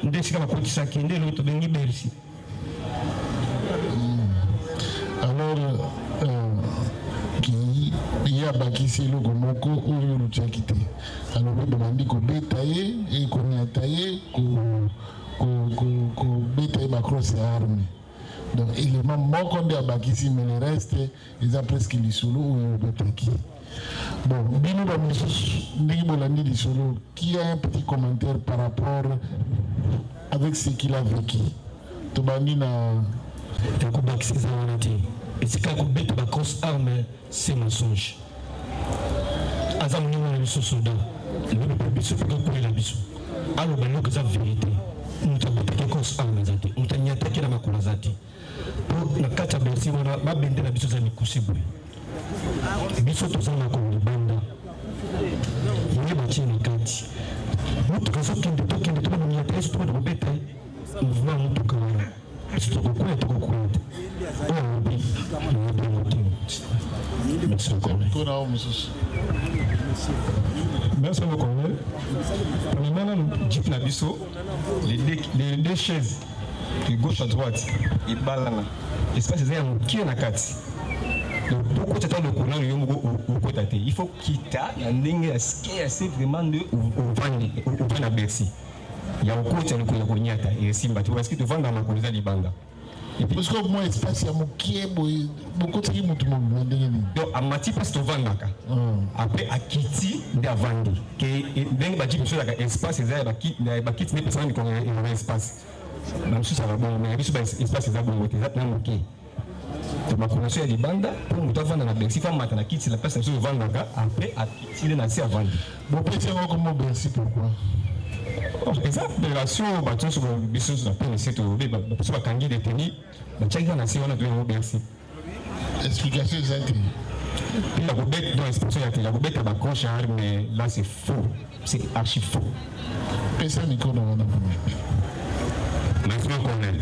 ndesika ba kotisa kende loto bengi Bercy.
Alors il y a bakisi loko moko oyo luchakite. Alors be bandi ko betaye e ko nyataye ko kobeta bacrosse ya arme. Donc élément moko nde abakisi, mais le reste eza presque lisolo oyo obetaki. Bon, bino bamisusu ndenge bolandi lisolo, qui a un petit commentaire par rapport avec ce qu'il a vécu? Tobandi na
yakobakisa eza wana te, esika kobeta bacrosse arme c'est mensonge. Aza moninga na biso soda lobi biso fika kolela biso aloba eloko eza vérité. Moto abetaki crosse arme eza te, moto anyataki na makolo aza te. Po na kati ya bersi wana babende na biso eza mikusi boye, biso toza makolo libanda ye batie na kati. Motuka ezokende tokende tobamoniata yeso tobana kobeta mouvement ya motuka wana biso tokokwea tokokwea te oyo alobi nayebi motema. Merci encore.
Merci beaucoup. Premièrement, Jeep Nabiso, les deux chaises, de gauche à droite, ils balana. L'espace est un qui est na kati. Donc, pourquoi tu as le courant au côté? Il faut quitter la ligne c'est vraiment de au Bercy. Il y a un côté le courant et Simba. Tu vois ce que tu vends dans ma colisa libanda.
Parce que moi espace ya mokie boy beaucoup de mutu mo ndenge.
Donc à mati passe to vandaka. Après à kiti nda vandi. Que ndenge ba jibu la espace za ba kiti ne personne ni connaît un espace. Même si ça va bon mais biso ba espace za bon za na mokie. To ma connaissance ya libanda pour mutu vanda na Bercy fa mata na kiti la place so vandaka après à kiti na si avandi.
Bon petit comment Bercy pourquoi?
Exact, la relation, sur le business de la peine, c'est tout. Parce que quand il est détenu, on a Bercy.
Explication exacte.
Puis la roubette dans l'expression, la roubette à Bacroche, mais là c'est faux. C'est archi faux.
Personne ne connaît.
Maintenant qu'on est.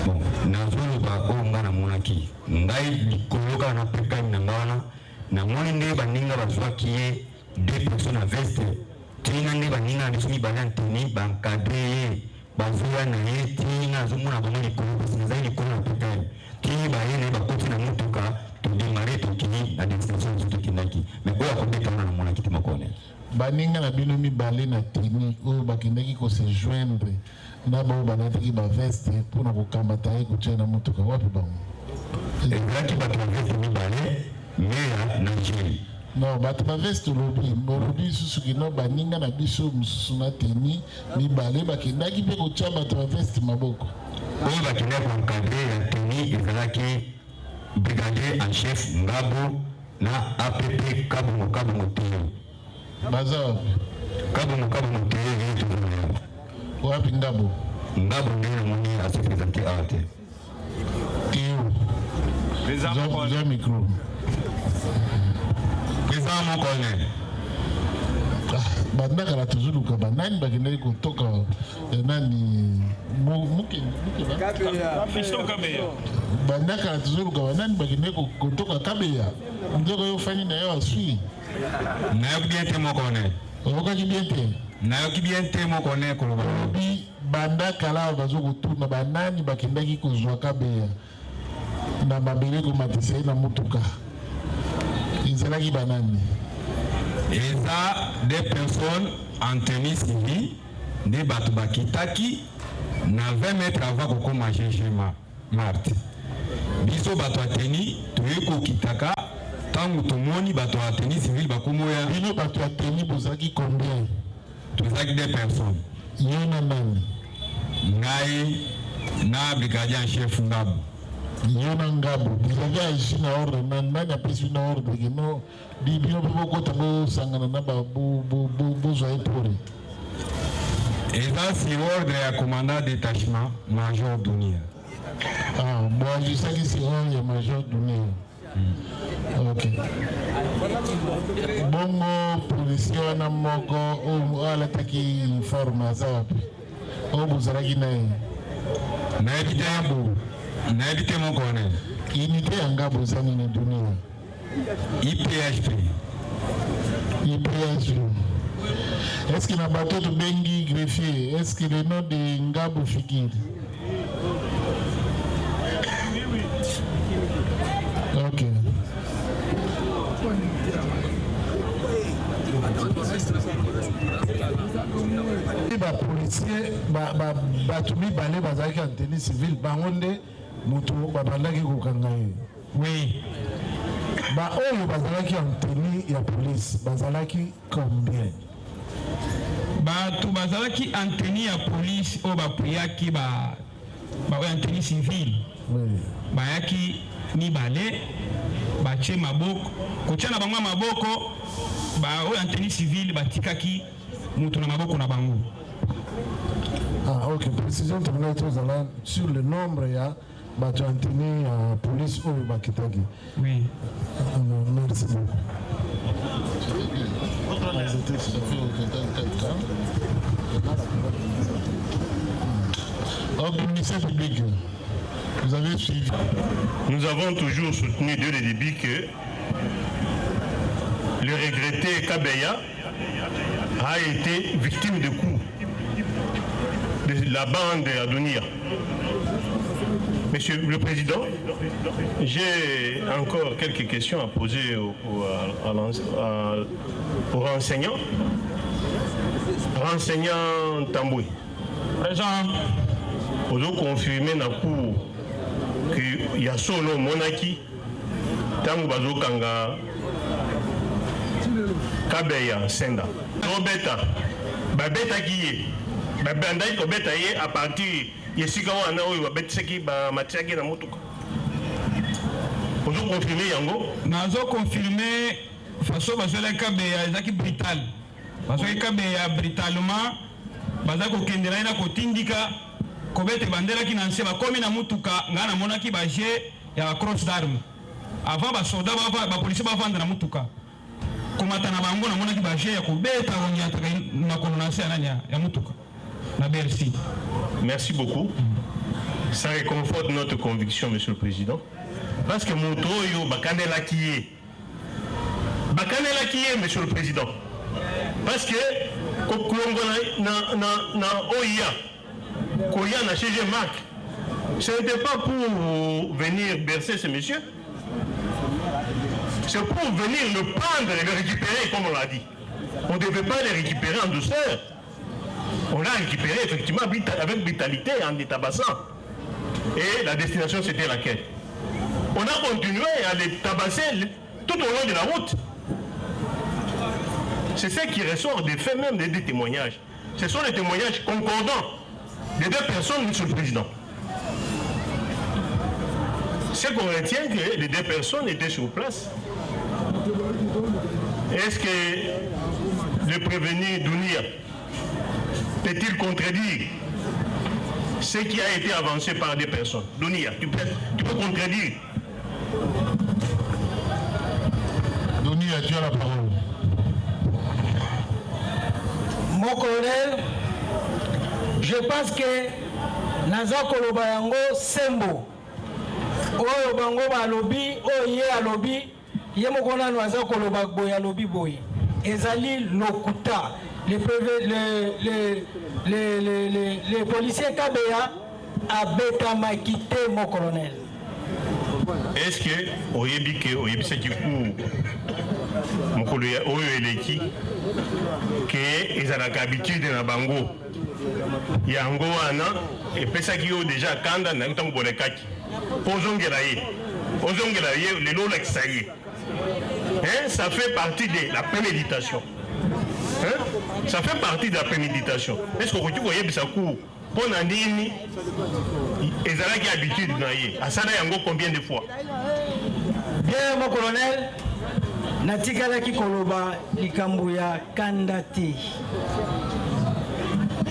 Bon, nazolo ba onga na monaki. Ngai koloka na peka na ngana. Na mwende baninga bazwa kiye deux personnes à veste. Tina ne baninga nisumi balantini bankadre bazuya na ye tina zomuna bamoni ko sinza ni ko na pekani kini ba yene ba koti na mutuka to dimare to kini na destination to kinaki mais ko akobeta na mona kiti makone
baninga na bino mi balé na tini o bakindaki ko se joindre na ba banataki ba veste pour na ko kambata ye ko tena mutuka wapi bango
exact ba veste mi balé mais na jeli.
Non, bato ba veste lobi susu kino baninga na biso mususu na teni mi balé bakindaki pe ko tia bato ba veste maboko.
Oyo bakindaki ko encadré ya teni ezalaki brigadier en chef Ngabo na APP Kabumo Teo.
Baza
Kabumo Teo vile tunaona.
Wapi Ngabo?
Ngabo ndio mwenye asipresente arte.
Teo. Présent micro.
Président mon colonel.
Bandaka la tuzuluka banani bakendaki kotoka nani muke bandaka la tuzuluka banani bakendaki kotoka Kabeya nzoko yo fani na yo asui
nayoki bien te mon colonel.
Okaki bien te
nayoki bien te mon colonel koloba
lobi bandaka la bazokotuna banani bakendaki kozwa Kabeya na mabele komatisa ye na mutuka ezalaki banani.
Eza des personnes en tenue civile, des batubakitaki, na 20 mètres avant qu'on commence chez Marthe. Biso bato ateni, tuyeko kitaka, tangu tumoni bato ateni civile bakumoya.
Bino bato ateni bozaki combien?
Tozaki des personnes.
Yona nani?
Ngai na brigadier en chef Ngabo.
Yona Ngabo, brigadier agi na ordre nani apesi na ordre keno bino boko tabo sangana na ba bozwa epori.
Eza si ordre ya commandant détachement Major Dunia.
Ah, bon, je sais que c'est ordre ya Major Dunia. Ok. Bongo policier wana moko o alataki uniforme aza wapi? O bozalaki na ye.
Na ebite yabo. Na ebite mon colonel.
Unité ya Ngabo zani na Dunia.
IPHP.
Est-ce qu'il y a un bateau de Bengi greffier? Est-ce que le nom de Ngabo figure? Ok. Les policiers policier bato mibale bazalaki en tenue civile bango nde moto babandaki kokanga ye.
Oui.
Oyo bazalaki en tenue ya police bazalaki combien?
Bato bazalaki en tenue ya police oyo bapuyaki oyo en tenue civile. Bayaki mibale batie maboko kotia na bango maboko oyo en tenue civile batikaki moto na maboko na bango.
Ah, ok, précision terminale sur le nombre ya bato en tenue ya police oyo bakitaki.
Oui.
Merci beaucoup. Ministère public, vous avez suivi.
Nous avons toujours soutenu dès le début que le regretté Kabeya a été victime de coups de la bande Adonia. Monsieur le Président, j'ai encore quelques questions à poser aux renseignants. Renseignant Tamboui.
Présent.
Vous avez confirmé dans la cour qu'il y a solo monaki. Tango bazo kanga Kabeya Senda. Robeta. Babeta qui babandai ko beta ye à partir yesika wana oyo babetsaki ba matiaki na motuka. Vous confirmez yango?
Nazo confirmer façon bazela Kabeya ezaki brutal. Parce que Kabeya brutalement bazako kendela ina kotindika kobete bandela ki nanse ba komi na motuka ngana monaki ba jet ya cross d'armes. Avant ba soldat ba police ba vendre na motuka. Komata na bango na monaki ba jet ya kobeta onyata na kolonase ananya ya motuka. Merci.
Merci beaucoup. Ça réconforte notre conviction, Monsieur le Président. Parce que mon toyo bakanela kiye, Monsieur le Président. Parce que na OIA, Koya na CG Marc, ce n'était pas pour venir bercer ce monsieur. C'est pour venir le prendre et le récupérer, comme on l'a dit. On ne devait pas le récupérer en douceur. On l'a récupéré effectivement avec brutalité en détabassant. Et la destination c'était laquelle? On a continué à les tabasser tout au long de la route. C'est ce qui ressort des faits même des témoignages. Ce sont les témoignages concordants des deux personnes, Monsieur le Président. Ce qu'on retient que les deux personnes étaient sur place. Est-ce que le prévenu Dounia peut-il contredire ce qui a été avancé par des personnes? Dounia, tu peux contredire?
Dounia, tu as la parole.
Mon colonel, je pense que naza koloba yango sembo oyo bango balobi oyo ye alobi ye mokona naza koloba boya alobi boye ezali lokuta les policiers Kabeya abetama quitté mon colonel.
Est-ce que oyebike oyebisaki ku mokolo ya oyo eleki ke ezalaka habitude na bango yango wana epesaki yo déjà kanda na ntango bolekaki ozongela ye lelo olakisa ye. Ça fait partie de la préméditation. Ça fait partie de la préméditation. Est-ce que vous voyez ça court pour nandini ezalaki habitude na ye asala yango combien de fois?
Bien mon colonel, natikalaki koloba likambo ya kanda te.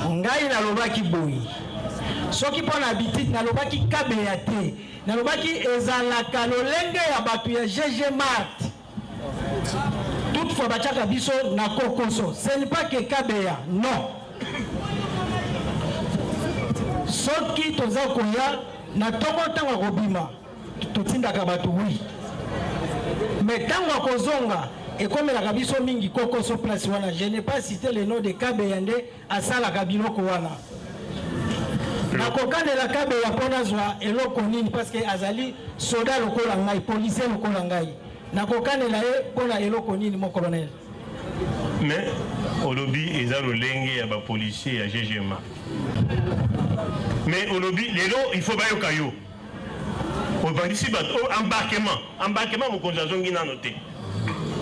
Ngai nalobaki boye. Soki pona habitude nalobaki Kabeya te. Nalobaki ezalaka lolenge ya bato ya GG Mart. Toutefois bachaka biso na kokoso. Ce n'est pas que Kabeya, non. Soki toza koya na toko tanga kobima totindaka bato oui. Mais tango kozonga ekomelaka biso mingi kokoso place wana. Je n'ai pas cité le nom de Kabeya nde asalaka biloko wana. Nakokandela Kabeya pona zwa eloko nini parce que azali soda lokola ngai, policier lokola ngai. Nakokandela ye pona eloko nini mon colonel.
Mais au lobby et ça le lengue à ba policier à GGMA. Mais au lobby les lots il faut pas yo kayo. Au bandit embarquement mon conjoint qui n'a noté.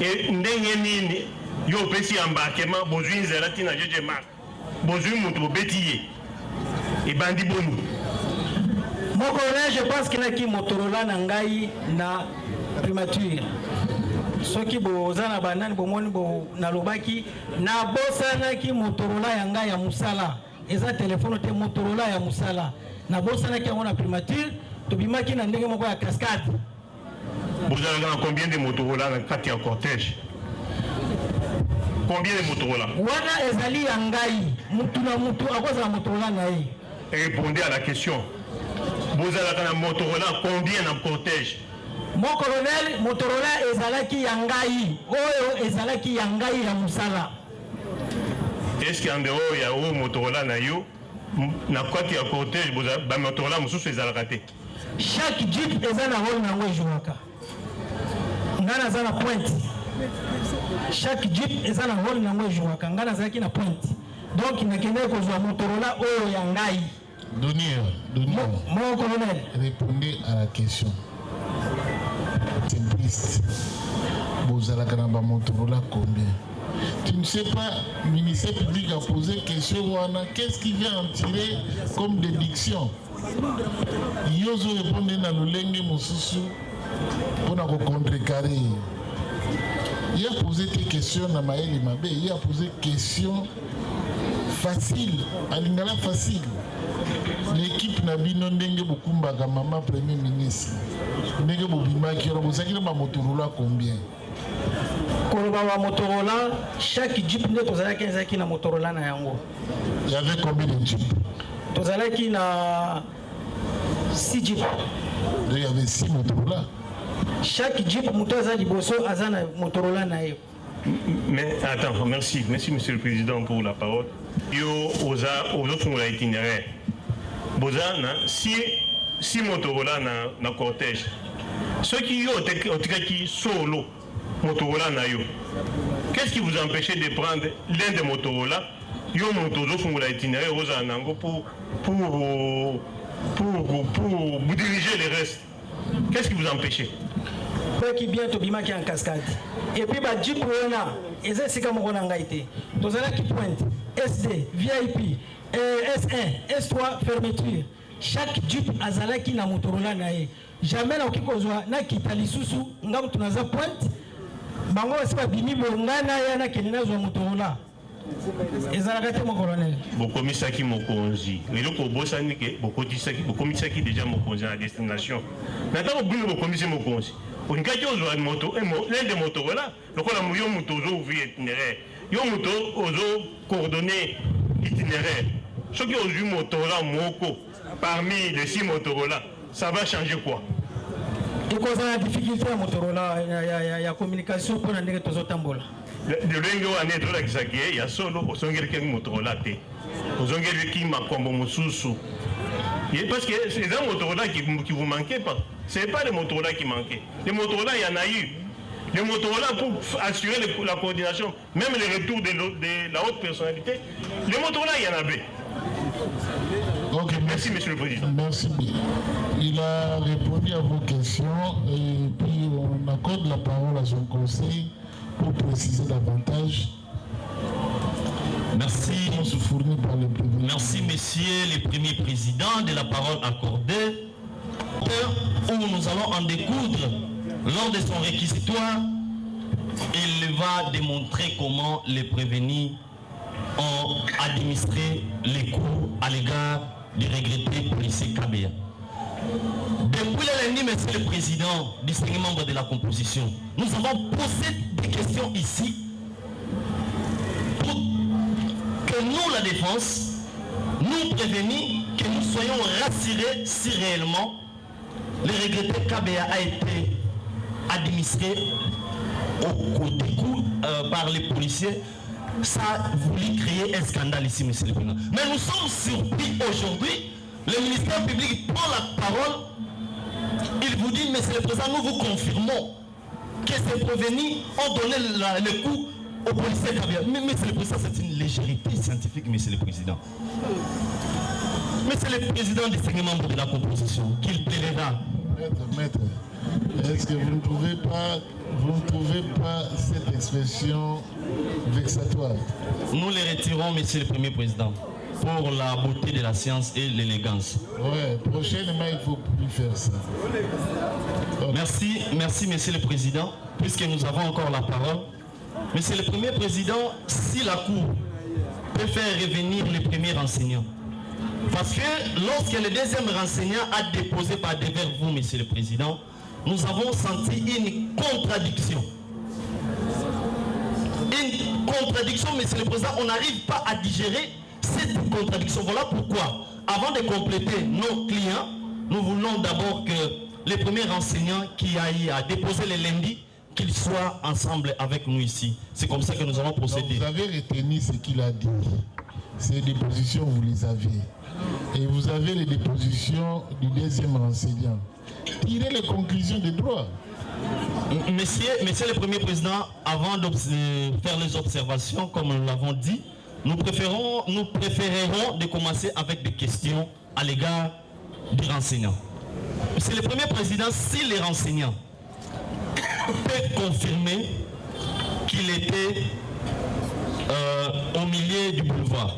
Et ndenge nini yo pesi embarquement besoin zerati na GGMA. Besoin mutu betiye. Et bandit bonu.
Mon collègue, je pense qu'il y a qui Motorola Nangai na primature. Ceux qui bozana banane bomoni bo na lobaki na bosana ki Motorola yanga ya musala. Eza téléphone te Motorola ya musala. Na bosana ki on a primature, to bimaki na ndenge moko ya cascade.
Vous avez combien de Motorola dans kati ya cortège? Combien de Motorola?
Wana ezali yangai, mutu na mutu akoza Motorola na ye.
Répondez à la question. Vous avez un Motorola, combien dans le cortège?
Mon colonel, Motorola ezalaki yangai. Oyo ezalaki yangai ya musala.
Est-ce qu'en dehors il y a un Motorola na yo? Na quoi il y a cortège, vous avez un Motorola, vous avez raté.
Chaque jeep est un rôle na jouaka. Ngana zana pointe. Chaque jeep est un rôle na jouaka. Ngana zaki na pointe. Donc il n'a qu'à cause Motorola oyo yangai.
Mon colonel, répondez à la question. Simpliste. Vous allez gagner Motorola combien? Tu ne sais pas, le ministère public a posé question, qu'est-ce qui vient en tirer comme déduction? Yozo répondait dans le lengue Moussousou pour nous contrecarrer. Il a posé des questions dans Maël Mabé, il a posé des questions faciles, à l'ingala facile. L'équipe n'a pas ndenge bukumba ka maman premier ministre. Ndenge bobima ki ro bosaki na Motorola combien?
Koloba wa Motorola, chaque jeep nde tozalaki ezaki na Motorola na yango.
Il y avait combien de jeeps?
Tozalaki na 6 jeeps.
Il y avait 6 Motorola.
Chaque jeep moto aza liboso aza na Motorola na ye. Mais attends, merci Monsieur le Président pour la parole. Yo aux autres itinéraire. Boza na si Motorola na cortège. Ceux qui ont qui solo Motorola na yo. Qu'est-ce qui vous empêchait de prendre l'un des Motorola? Yo Motorola font l'itinéraire aux anango pour vous diriger les restes. Qu'est-ce qui vous empêchait?
Qui bien to bima qui en cascade. Et puis ba jeep wana eza sika moko na ngai te. Tozala qui pointe SD, VIP, S1, S3 fermeture. Chaque jeep azala qui na Motorola na ye. Jamais na okikozwa na kitali susu ngamu tunaza pointe. Bango siba bimi bongana ya na kenina zo Motorola. Ezala kate mon colonel.
Bokomisaki mokonzi. Lelo ko bosani ke bokomisaki déjà mokonzi à destination. Maintenant bino bokomisi mokonzi. On a une moto, l'un des Motorola, le quoi la mouillon moto ouvrir itinéraire. Yo moto ozo coordonner itinéraire. Ceux qui ont eu Motorola Moko parmi les 6 Motorola, ça va changer quoi?
Et quoi ça la difficulté à Motorola, il y a communication pour la négative aux tambola.
De l'engo à netro la kisaki, il y a solo au songel qui Motorola te. Au songel qui m'a combo mususu. Parce que c'est un Motorola qui vous manquait pas. Ce n'est pas les Motorola qui manquaient. Les Motorola, il y en a eu. Les Motorola, pour assurer la coordination, même les retours de la haute personnalité, les Motorola, il y en avait.
Okay,
merci, Monsieur le Président.
Merci bien. Il a répondu à vos questions et puis on accorde la parole à son conseil pour préciser davantage.
Merci. Merci, Messieurs les premiers présidents, de la parole accordée. Où nous allons en découdre lors de son réquisitoire, il va démontrer comment les prévenus ont administré les coups à l'égard du regretté policier Kabea. Depuis le lundi, Monsieur le Président, distingués membres de la composition, nous avons posé des questions ici pour que nous, la défense, nous prévenus, que nous soyons rassurés si réellement le regretté Kabea a été administré au coup par les policiers. Ça a voulu créer un scandale ici, Monsieur le Président. Mais nous sommes surpris aujourd'hui. Le ministère public prend la parole. Il vous dit, Monsieur le Président, nous vous confirmons que ces prévenus ont donné le coup au policier Kabila. Mais Monsieur le Président, c'est une légèreté scientifique, Monsieur le Président. Monsieur le Président des 5 membres de la composition, qu'il plaira.
Maître, est-ce que vous ne trouvez pas cette expression vexatoire?
Nous les retirons, Monsieur le Premier Président, pour la beauté de la science et l'élégance.
Ouais, prochainement, il ne faut plus faire ça.
Okay. Merci, Monsieur le Président, puisque nous avons encore la parole. Monsieur le Premier Président, si la Cour peut faire revenir les premiers renseignants, parce que lorsque le deuxième renseignant a déposé par devers vous, Monsieur le Président, nous avons senti une contradiction. Une contradiction, Monsieur le Président, on n'arrive pas à digérer cette contradiction. Voilà pourquoi, avant de compléter nos clients, nous voulons d'abord que les premiers renseignants qui aillent à déposer le lundi, qu'ils soient ensemble avec nous ici. C'est comme ça que nous allons procéder.
Donc, vous avez retenu ce qu'il a dit. Ces dépositions, vous les avez. Et vous avez les dépositions du deuxième renseignant. Tirez les conclusions des droits.
Monsieur le Premier Président, avant de faire les observations, comme nous l'avons dit, nous préférerons de commencer avec des questions à l'égard du renseignant. Monsieur le Premier Président, si les renseignants peuvent confirmer qu'il était au milieu du boulevard.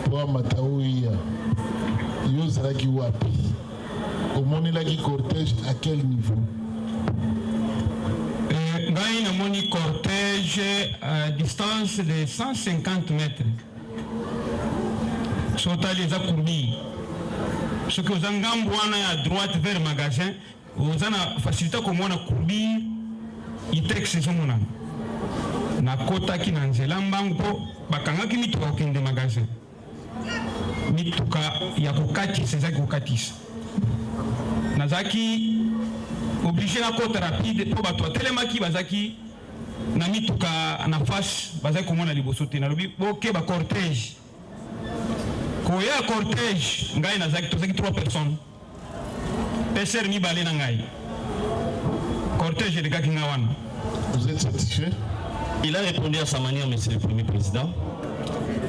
Pour Mataouia, Yozaki Wapi, au Monelaki cortège, à quel niveau?
Gaïna Moni cortège à distance de 150 mètres. Sota les Akourbi. Ce que vous avez à droite vers le magasin, vous avez facilité comme on a courbi, il texte son nom. Na kota ki na nzela mbango bakanga ki mituka okende magasin mituka ya kokatisa ezaki kokatisa nazaki obligé na kota rapide po bato atelemaki bazaki na mituka na face bazaki komona liboso te nalobi boke ba cortège koya cortège ngai nazaki tozaki 3 personnes peser mibale na ngai cortège elekaki nga wana.
Vous êtes satisfait?
Il a répondu à sa manière, Monsieur le Premier Président.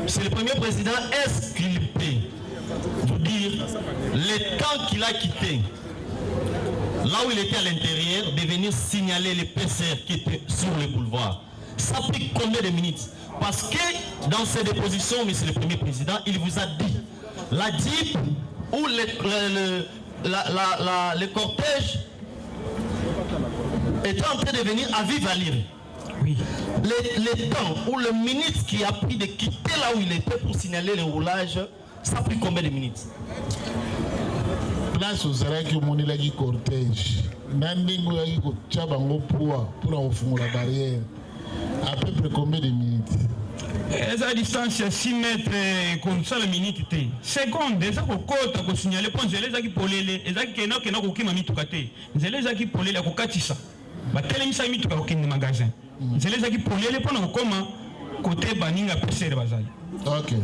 Monsieur le Premier Président, est-ce qu'il peut vous dire le temps qu'il a quitté, là où il était à l'intérieur, de venir signaler les PCR qui étaient sur le boulevard? Ça a pris combien de minutes? Parce que dans ses dépositions, Monsieur le Premier Président, il vous a dit la Jeep ou le cortège était en train de venir à vive allure.
Oui.
Le temps ou le minute qui a pris de quitter là où il était pour signaler le roulage, ça a pris combien de minutes?
Place aux arrêts qui ont monté la cortège. Nandingo yaki ko tchabango poa pour la barrière. À peu près combien de minutes?
Esa distance ya 6 mètres comme ça la minute te. Seconde, eza ko kota ko signaler pour nzela ezaki polele, ezaki kena ko kima mituka te. Nzela ezaki polele ko katisa. Ba telemisa mituka ko kende magasin. Nzela ezaki polele pour na koma côté baninga PCR bazali.
OK.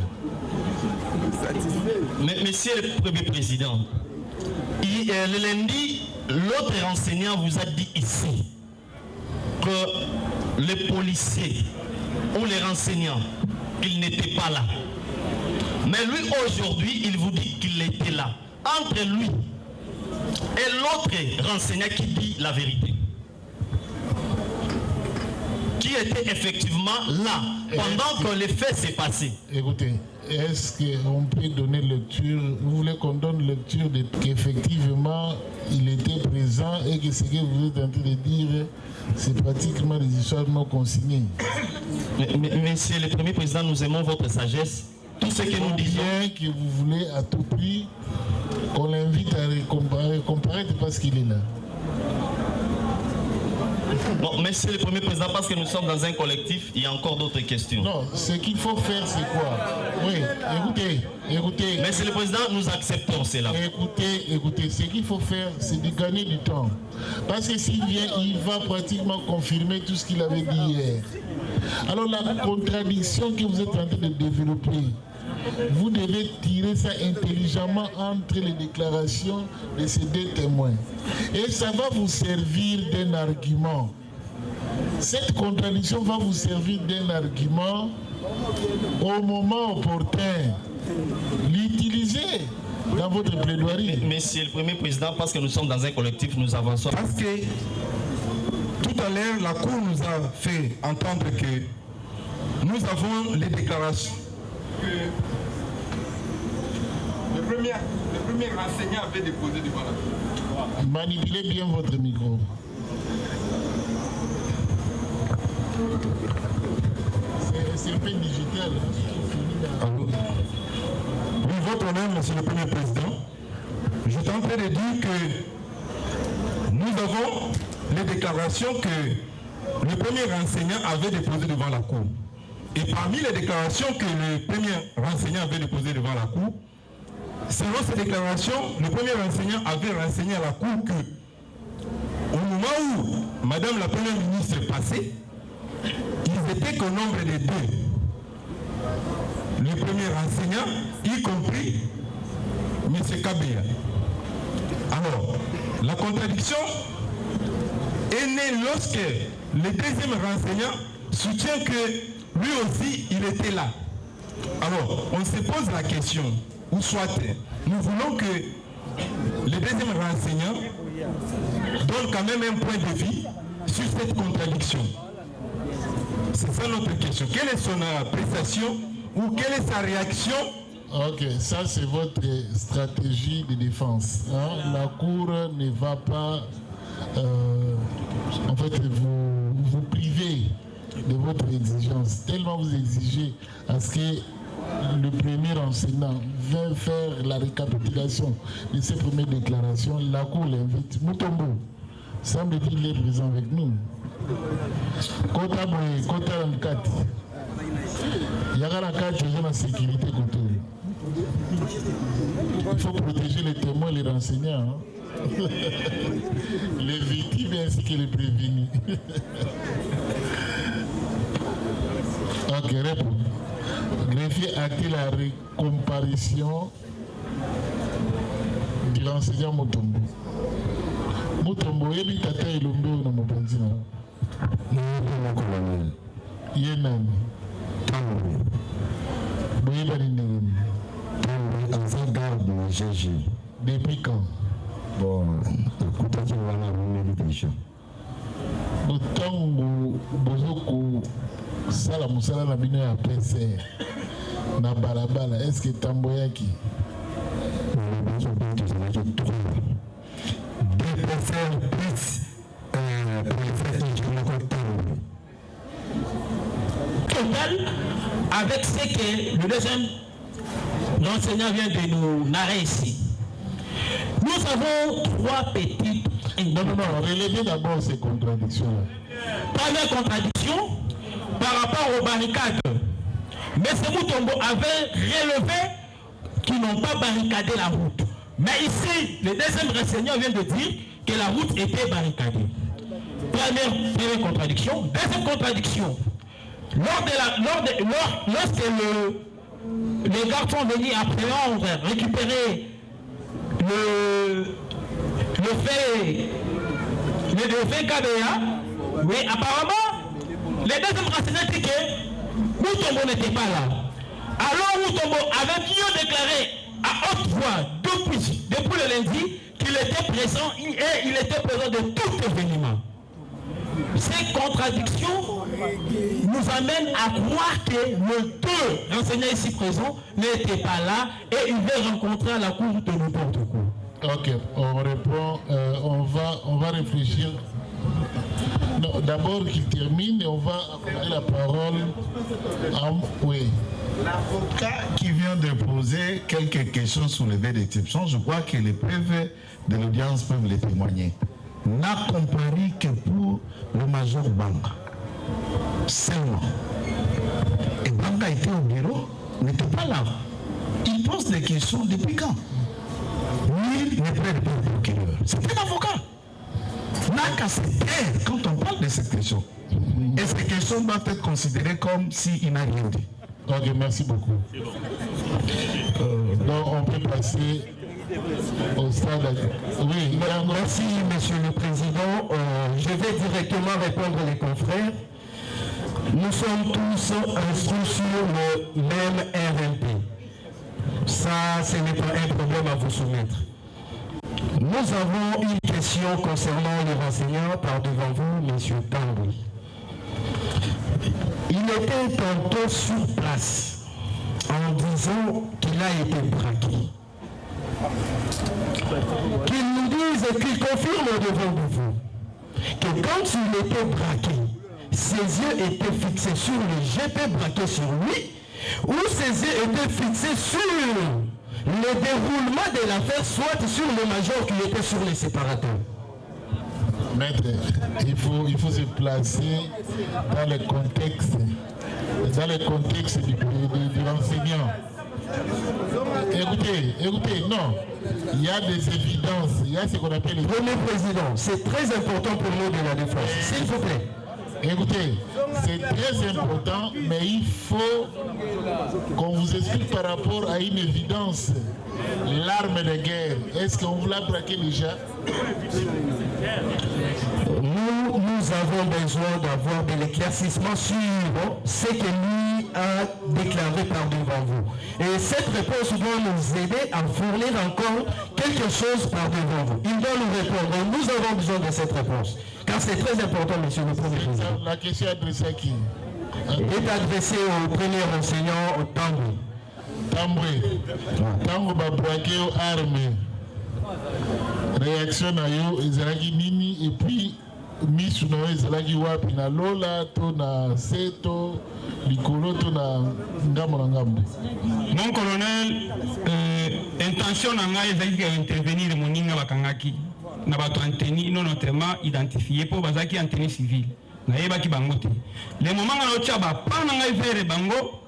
Mais Monsieur le Premier Président, le lundi, l'autre enseignant vous a dit ici que les policiers ou les renseignants, ils n'étaient pas là. Mais lui, aujourd'hui, il vous dit qu'il était là. Entre lui et l'autre renseignant qui dit la vérité, qui était effectivement là pendant que les faits s'est passé.
Écoutez, est-ce qu'on peut donner lecture? Vous voulez qu'on donne lecture de qu'effectivement il était présent et que ce que vous êtes en train de dire, c'est pratiquement des histoires non consignées?
Monsieur le Premier Président, nous aimons votre sagesse. Tout ce que nous disons.
Que vous voulez à tout prix qu'on l'invite à comparaître parce qu'il est là.
Bon, Monsieur le Premier Président, parce que nous sommes dans un collectif, il y a encore d'autres questions.
Non, ce qu'il faut faire, c'est quoi? Oui, écoutez.
Monsieur le Président, nous acceptons cela.
Écoutez, ce qu'il faut faire, c'est de gagner du temps. Parce que s'il vient, il va pratiquement confirmer tout ce qu'il avait dit hier. Alors la contradiction que vous êtes en train de développer, vous devez tirer ça intelligemment entre les déclarations de ces deux témoins. Et ça va vous servir d'un argument. Cette contradiction va vous servir d'un argument au moment opportun. L'utiliser dans votre plaidoirie.
Monsieur le Premier Président, parce que nous sommes dans un collectif, nous avançons.
Parce que tout à l'heure, la Cour nous a fait entendre que nous avons les déclarations que le premier enseignant avait déposé devant la Cour.
Manipulez bien votre micro. C'est le peu digital.
Oui, votre honneur, monsieur le Premier Président, je suis en train de dire que nous avons les déclarations que le premier enseignant avait déposées devant la Cour. Et parmi les déclarations que le premier enseignant avait déposées devant la Cour, selon ces déclarations, le premier enseignant avait renseigné à la Cour que au moment où Madame la Première ministre passait, ils étaient qu'au nombre de 2. Le premier enseignant, y compris M. Kabea. Alors, la contradiction est née lorsque le deuxième enseignant soutient que lui aussi, il était là. Alors, on se pose la question, ou soit nous voulons que le deuxième enseignant donne quand même un point de vue sur cette contradiction. C'est ça notre question. Quelle est son appréciation ou quelle est sa réaction?
Ok, ça c'est votre stratégie de défense. Hein? La Cour ne va pas en fait vous priver de votre exigence. Tellement vous exigez à ce que le premier enseignant vient faire la récapitulation de ses premières déclarations. La Cour l'invite. Mutombo, semble-t-il, il est présent avec nous. Kota 24. Il y a la sécurité. Il faut protéger les témoins et les renseignants. Hein? Les victimes ainsi que les prévenus. Ok, réponds. Greffier a-t-il la récomparition de l'enseignant Mutombo? Mutombo, il est à taille l'ombe dans mon petit. Yenan. Depuis quand?
Bon, écoutez, on a remis déjà.
Autant Bozoko Sala Moussala na bino ya PC na balabala, est-ce que Tamboyaki?
Total, avec ce que le deuxième enseignant vient de nous narrer ici. Nous avons 3 petites...
Non, relevez d'abord ces contradictions.
Première contradiction, par rapport aux barricades. M. Mutombo avait relevé qu'ils n'ont pas barricadé la route. Mais ici, le deuxième enseignant vient de dire que la route était barricadée. Première contradiction. Deuxième contradiction. Lorsque les gardes sont venus appréhender, récupérer le fait Kabea, oui, apparemment, les deuxièmes renseignants disent que Mutombo n'était pas là. Alors Mutombo avait mieux déclaré à haute voix depuis le lundi qu'il était présent et il était présent de tout événement. Ces contradictions nous amènent à croire que nos 2 enseignants ici présents n'étaient pas là et ils veulent rencontrer à la cour de n'importe quoi.
Ok, on répond, on va réfléchir. D'abord qu'il termine et on va accorder la parole à... Oui.
L'avocat qui vient de poser quelques questions soulevées d'exception, je crois que les preuves de l'audience peuvent les témoigner. N'a comparé que pour le major Banga. Seulement. Et Banga était au bureau, n'était pas là. Il pose des questions depuis quand? Lui ne prête pas le procureur. C'est un avocat. N'a qu'à se taire quand on parle de cette question. Et ces questions doivent être considérées comme s'il n'a rien dit.
Ok, merci beaucoup. Donc on peut passer au stade. Oui,
merci Monsieur le Président. Je vais directement répondre les confrères. Nous sommes tous inscrits sur le même RMP. Ça, ce n'est pas un problème à vous soumettre. Nous avons une question concernant les renseignants par devant vous, Monsieur Tangoui. Il était tantôt sur place en disant qu'il a été braqué. Qu'il nous dise et qu'il confirme devant vous que quand il était braqué, ses yeux étaient fixés sur le GP braqué sur lui, ou ses yeux étaient fixés sur le déroulement de l'affaire, soit sur le major qui était sur les séparateurs.
Maître, il faut se placer dans le contexte du renseignement. Écoutez, non, il y a des évidences, il y a ce qu'on appelle les...
Premier Président, c'est très important pour nous de la défense, s'il vous plaît.
Écoutez, c'est très important, mais il faut qu'on vous explique par rapport à une évidence. L'arme de guerre, est-ce qu'on vous l'a braqué déjà?
Nous avons besoin d'avoir de l'éclaircissement sur ce que lui a déclaré par devant vous. Et cette réponse doit nous aider à fournir encore quelque chose par devant vous. Il doit nous répondre. Et nous avons besoin de cette réponse. Car c'est très important, Monsieur le Premier Président.
La question est adressée à qui?
Est adressée au premier enseignant, au Tamboué.
Tamboué. Tango babouaké aux armes. Réaction à yo, ezalaki nini, et puis misu na ezalaki wapi na lola to na seto likolo to na ngambo na ngambo.
Mon colonel, intention na ngai ezalaki intervenir moninga bakangaki na bato anteni non notamment identifié pour bazaki anteni civile na yebaki bango te. Le moment nga otia ba pa na ngai vere bango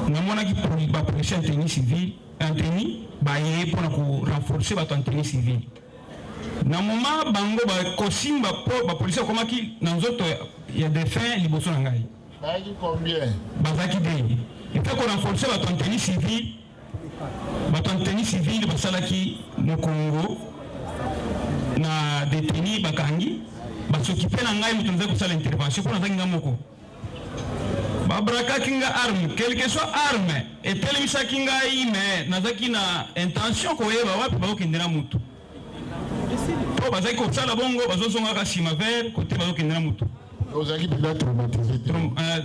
na monaki ba police anteni civile anteni ba yé pour na renforcer bato anteni civile. Na moment bango ba kosimba po ba police komaki na nzoto ya défunt liboso na ngai.
Bazaki combien?
Bazaki de. Il faut qu'on renforcer bato anteni civile. Bato anteni civile basalaki no Congo na détenu bakangi basokipe na ngai mutu nza kusala intervention pour nazangi ngamoko babrakaki nga arme quelque soit arme etelemisaki ngai me nazaki na intention koyeba wapi bakokendela mutu po bazaki kosala bongo bazozongaka nsima vert kote bakokendela mutu
ozalaki déjà traumatisé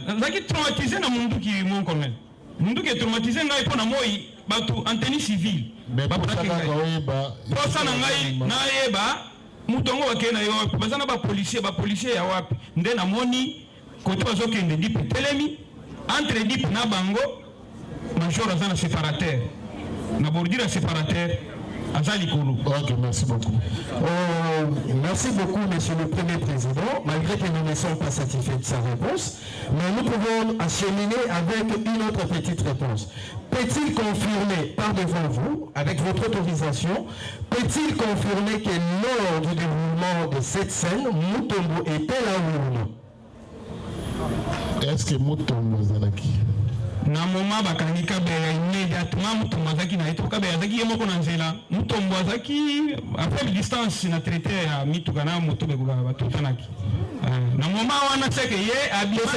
nazalaki traumatisé na munduki mon colonel munduki etraumatisé ngai mpo na moi bato anteni civile posa na ngai nayeba mutu yango bakei na yo wapi baza na bapolisier ya wapi nde namoni kote bazokende dipe telemi entre dipe na bango major aza na séparateur na bordure ya séparateur aza likolo.
Ok, merci beaucoup.
Merci beaucoup, Monsieur le Premier Président. Malgré que nous ne sommes pas satisfaits de sa réponse, mais nous pouvons acheminer avec une autre petite réponse. Peut-il confirmer par devant vous, avec votre autorisation, peut-il confirmer que lors du déroulement de cette scène, Mutombo était là ou non?
Est-ce que Mutombo est là?
Na moment bakangi Kabera immédiatement Mutombo azaki na eto Kabera azaki yemoko na nzela Mutombo azaki à faible distance na traité ya mituka na moto bekuka batutanaki na moment wana c'est que ye habillé
que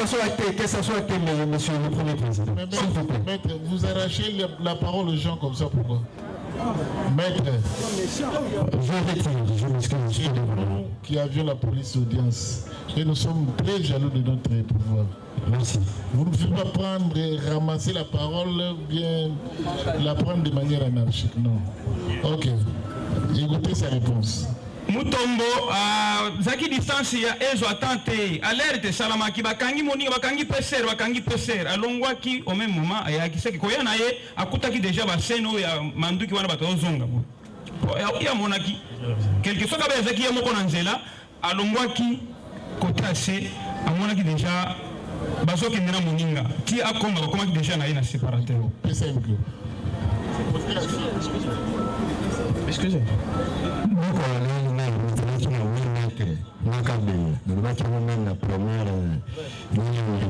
ça soit été Monsieur le Premier Président.
Maître, vous arrachez la parole aux gens comme ça, pourquoi? Maître,
je retire, je m'excuse.
Nous qui avions la police d'audience et nous sommes très jaloux de notre pouvoir.
Merci.
Vous ne pouvez pas prendre et ramasser la parole ou bien la prendre de manière anarchique, non. Ok. Écoutez sa réponse.
Mutombo zaki distance ya ezo atante alerte salamaki bakangi moni bakangi peser alongwaki au même moment ayaki seki koya na ye akutaki déjà ba seno ya manduki wana bato zonga bo ya monaki quelque chose ka zaki ya moko na nzela alongwaki kotase amonaki déjà bazoki ndena moninga ti akomba bakomaki déjà na ye na séparateur.
Excusez.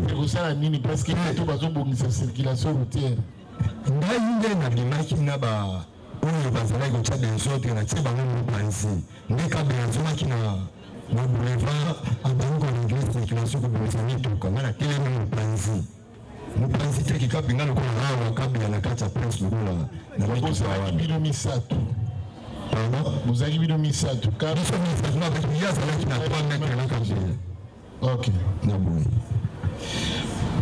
ekosala nini parce que bato bazobongisa circulation routière
ngai nde nabimaki na oyo bazalaki kotya desordre na tie bango mopanzi nde kabela azomaki na boulevard abangi koregle circulation kobimisa mituka nga na telemi mopanzi te kikapenga lokola awa kabela na kati ya prince lokola na mituka
bino misato bozalaki bino misato
biso misato ye azalaki na 3 mètres na kabela.
Ok.
Na boye.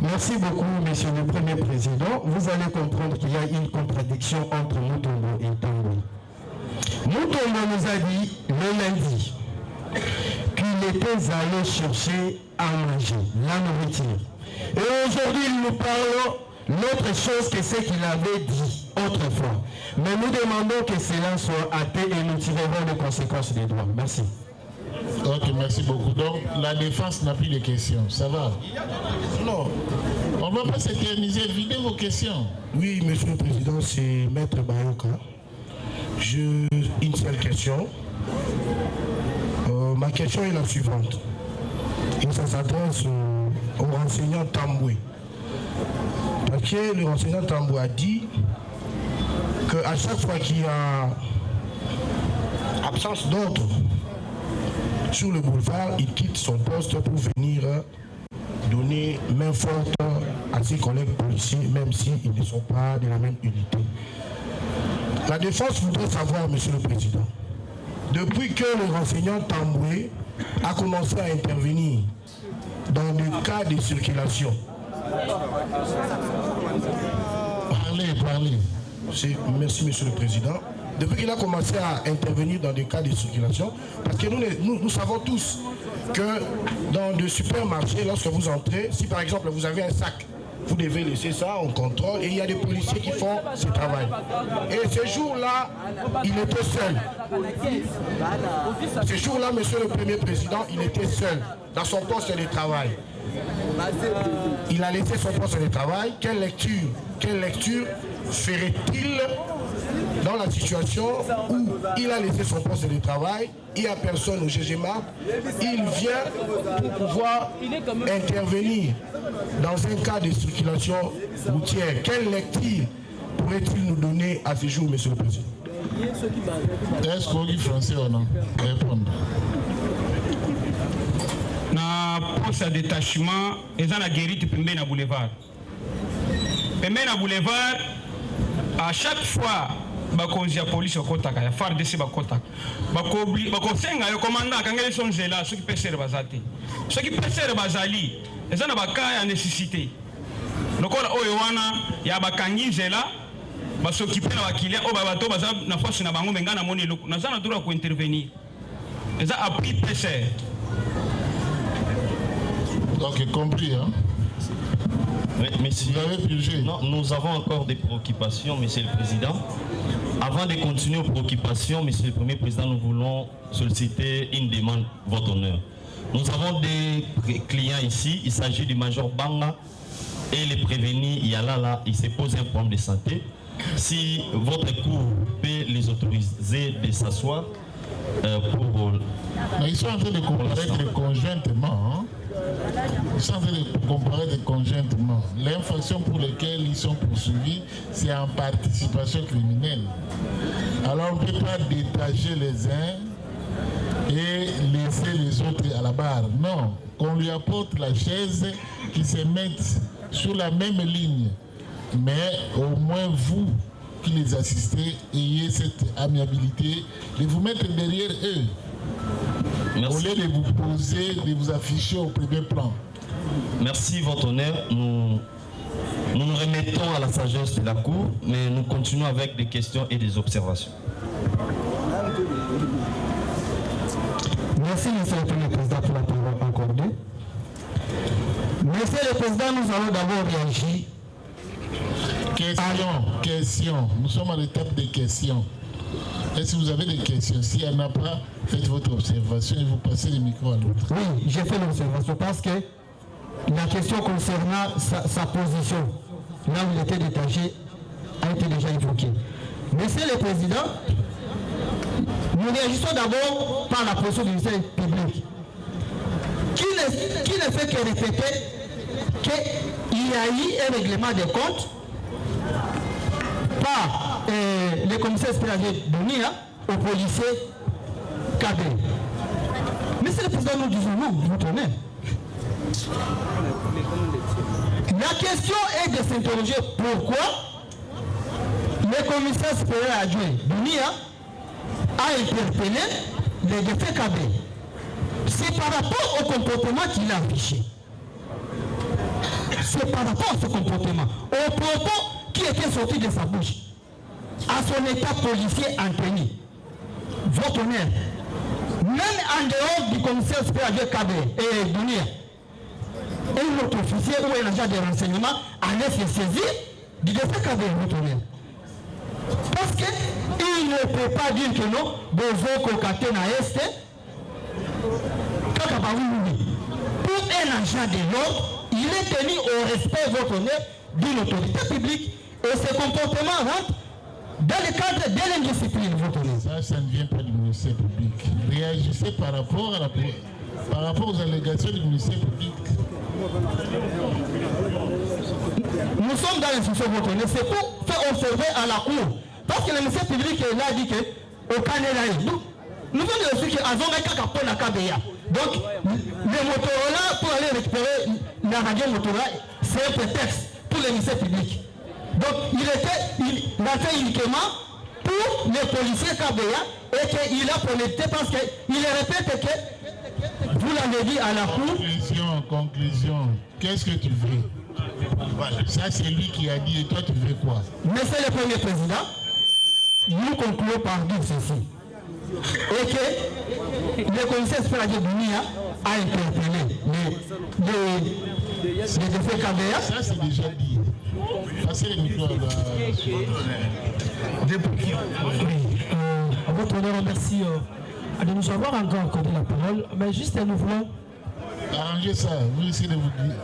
Merci beaucoup, Monsieur le Premier Président. Vous allez comprendre qu'il y a une contradiction entre Mutombo et Tangoui. Mutombo nous a dit le lundi qu'il était allé chercher à manger, la nourriture. Et aujourd'hui, il nous parle l'autre chose que ce qu'il avait dit autrefois. Mais nous demandons que cela soit hâté et nous tirerons les conséquences des droits. Merci.
Ok, merci beaucoup. Donc, la défense n'a plus de questions. Ça va?
Non.
On ne va pas s'éterniser. Videz vos questions.
Oui, Monsieur le Président, c'est Maître Bayoka. Une seule question. Ma question est la suivante. Et ça s'adresse au renseignant Tamboué. Parce que le renseignant Tamboué a dit qu'à chaque fois qu'il y a absence d'ordre sur le boulevard, il quitte son poste pour venir donner main forte à ses collègues policiers, même s'ils ne sont pas de la même unité. La défense voudrait savoir, Monsieur le Président, depuis que le renseignant Tamboué a commencé à intervenir dans le cas de circulation.
Parlez.
Merci, Monsieur le Président. Depuis qu'il a commencé à intervenir dans des cas de circulation, parce que nous savons tous que dans de supermarchés, lorsque vous entrez, si par exemple vous avez un sac, vous devez laisser ça, on contrôle, et il y a des policiers qui font ce travail. Et ce jour-là, il était seul. Ce jour-là, Monsieur le Premier Président, il était seul dans son poste de travail. Il a laissé son poste de travail. Quelle lecture ferait-il dans la situation où il a laissé son poste de travail, il n'y a personne au GGMA, il vient pour pouvoir intervenir dans un cas de circulation routière. Quelle lecture pourrait-il nous donner à ce jour, Monsieur le Président?
Est-ce qu'on dit français ou non? Répondre.
Na poste de détachement, ils ont la guérite pembe na boulevard. Pembe na boulevard, à chaque fois, bakonzi ya police okotaka ya FARDC bakotaka bakosenga yo commandant kangeli son zela soki pesere bazate soki pesere bazali eza na baka ya nécessité lokola oyo wana ya bakangi zela basokipe na bakiliya oyo bato baza na force na bango menga na moni eloko naza na droit ko intervenir eza appui pesere.
Ok, compris, hein?
Monsieur, non, nous avons encore des préoccupations, Monsieur le Président. Avant de continuer aux préoccupations, Monsieur le Premier Président, nous voulons solliciter une demande, votre honneur. Nous avons des clients ici, il s'agit du Major Banga et les prévenus Yalala, il se pose un problème de santé. Si votre cour peut les autoriser de s'asseoir pour...
Mais ils sont en train de comparaître conjointement, hein? Ils sont en train de comparaître conjointement. L'infraction pour laquelle ils sont poursuivis, c'est en participation criminelle. Alors on ne peut pas détacher les uns et laisser les autres à la barre. Non, qu'on lui apporte la chaise, qu'ils se mettent sur la même ligne. Mais au moins vous qui les assistez, ayez cette amiabilité de vous mettre derrière eux.
Merci.
Au lieu de vous poser, de vous afficher au premier plan.
Merci, votre honneur. Nous nous remettons à la sagesse de la Cour, mais nous continuons avec des questions et des observations.
Merci, Monsieur le Premier Président, pour la parole accordée. Monsieur le Président, nous allons d'abord réagir.
Question. Nous sommes à l'étape des questions. Est-ce que vous avez des questions? S'il n'y en a pas, faites votre observation et vous passez le micro à l'autre.
Oui, j'ai fait l'observation parce que la question concernant sa position, là où il était détaché, a été déjà évoquée. Monsieur le Président, nous réagissons d'abord par la position du ministère public, qui ne fait que répéter qu'il y a eu un règlement des comptes par le commissaire spécialisé Dunia au policier Kabé. Monsieur le Président, nous disons non, vous tenez. La question est de s'interroger pourquoi le commissaire supérieur adjoint Dunia a interpellé les défaits Kabé. C'est par rapport au comportement qu'il a affiché. C'est par rapport à ce comportement, au propos qui était sorti de sa bouche, à son état policier Anthony. Votre honneur, même en dehors du commissaire supérieur Kabé et Dunia, un autre officier ou un agent de renseignement allait se saisir du défait Kabé, votre honneur. Parce qu'il ne peut pas dire que non, besoin cocaté na este, pour un agent de l'ordre, il est tenu au respect, votre honneur, d'une autorité publique et ce comportement rentre dans le cadre de l'indiscipline, votre honneur.
Ça ne vient pas du ministère public. Réagissez par rapport aux allégations du ministère public.
Nous sommes dans l'instruction, votre honneur, c'est pour faire observer à la cour. Parce que le ministère public là dit que au Canada, nous venons de dire qu'avant un capot la KBA. Donc, le Motorola, pour aller récupérer la radio Motorola, c'est un prétexte pour le ministère public. Donc, il a fait uniquement pour les policiers KBA et qu'il a connecté parce qu'il répète que vous l'avez dit à la cour.
Conclusion. Qu'est-ce que tu veux? Voilà. Ça, c'est lui qui a dit et toi, tu veux quoi?
Monsieur le Premier Président, nous concluons par dire ceci. Et que le commissaire spécialisé Dunia a interpellé les défauts KBA.
Ça, c'est déjà dit. Passez le micro
à votre honneur, merci de nous avoir encore accordé la parole. Mais juste nous voulons
arranger ça. Vous essayez de vous dire.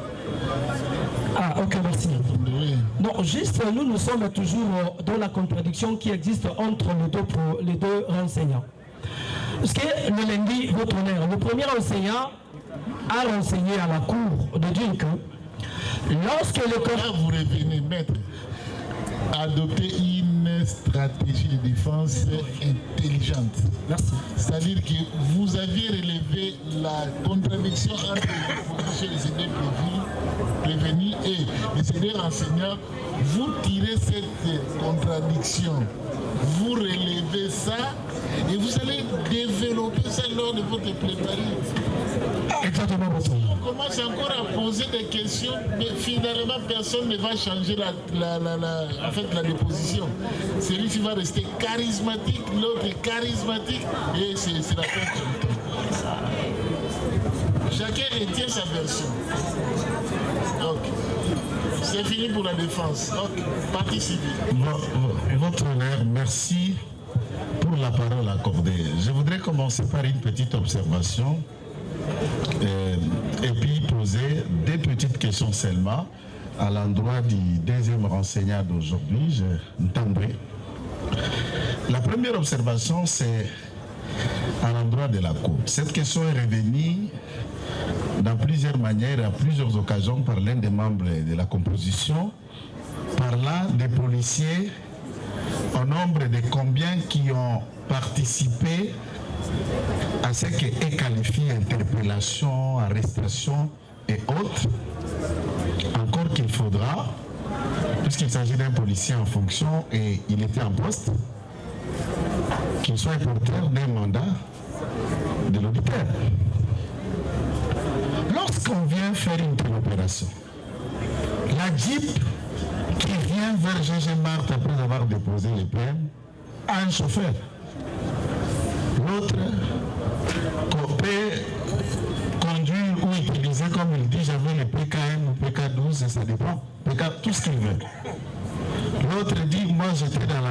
Ah, ok, merci.
Oui.
Non, juste nous sommes toujours dans la contradiction qui existe entre les deux renseignants. Parce que le lundi, votre honneur, le premier enseignant a renseigné à la cour de dire que lorsque le corps...
Là, vous revenez, maître, adopter une stratégie de défense intelligente.
Merci.
C'est-à-dire que vous aviez relevé la contradiction entre les positions des CD prévenus et les CD enseignants. Vous tirez cette contradiction, vous relevez ça et vous allez développer ça lors de votre plaidoirie.
Exactement.
On commence encore à poser des questions, mais finalement personne ne va changer la déposition. Celui-ci va rester charismatique, l'autre est charismatique, et c'est la perte du temps. Chacun retient sa version. Donc, c'est fini pour la défense. Donc, partie civile.
Votre honneur, merci pour la parole accordée. Je voudrais commencer par une petite observation et puis poser des petites questions seulement à l'endroit du deuxième renseignant d'aujourd'hui, Ntambwe. La première observation, c'est à l'endroit de la Cour. Cette question est revenue dans plusieurs manières, à plusieurs occasions, par l'un des membres de la composition, parlant des policiers au nombre de combien qui ont participé à ce qui est qualifié interpellation, arrestation et autres. Encore qu'il faudra, puisqu'il s'agit d'un policier en fonction et il était en poste, qu'il soit porteur d'un mandat de l'auditeur. Lorsqu'on vient faire une telle opération, la Jeep qui vient vers GG Marthe après avoir déposé les plaintes a un chauffeur. L'autre peut conduire ou utiliser, comme il dit, j'avais le PKM ou PK12, ça dépend, PK, tout ce qu'il veut. L'autre dit, moi j'étais dans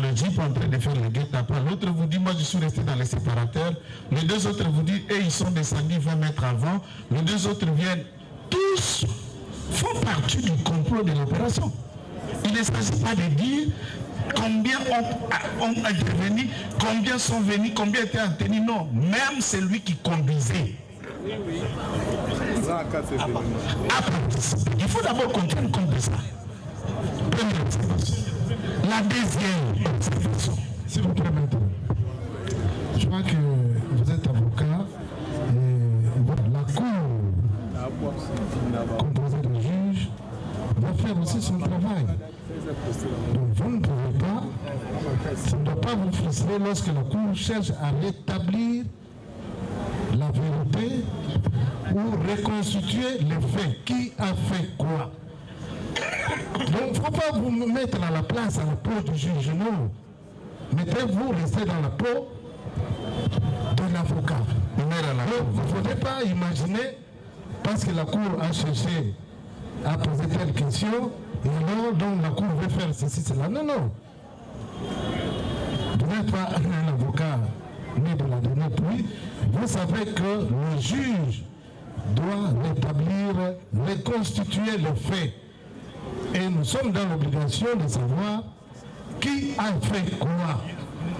le Jeep en train de faire le guet-apens. L'autre vous dit, moi je suis resté dans les séparateurs. Les deux autres vous disent, ils sont descendus 20 mètres avant. Les deux autres viennent. Tous font partie du complot de l'opération. Il ne s'agit pas de dire combien ont intervenu, combien sont venus, combien étaient en tenue. Non, même celui qui conduisait a participé. Il faut d'abord qu'on tienne compte de ça. Première observation.
La deuxième observation,
s'il vous plaît, maître. Je crois que vous êtes avocat et la cour composée de juges va faire aussi son travail. Donc vous ne pouvez pas, ça ne doit pas vous frustrer lorsque la cour cherche à rétablir la vérité ou reconstituer les faits. Qui a fait quoi? Donc il ne faut pas vous mettre à la place, à la peau du juge, non. Mettez-vous, restez dans la peau de l'avocat. Vous ne faudrait pas imaginer, parce que la cour a cherché à poser telle question, et alors donc la cour veut faire ceci, cela. Non, non. Vous n'êtes pas un avocat né de la dernière pluie. Vous savez que le juge doit rétablir, reconstituer le fait. Et nous sommes dans l'obligation de savoir qui a fait quoi.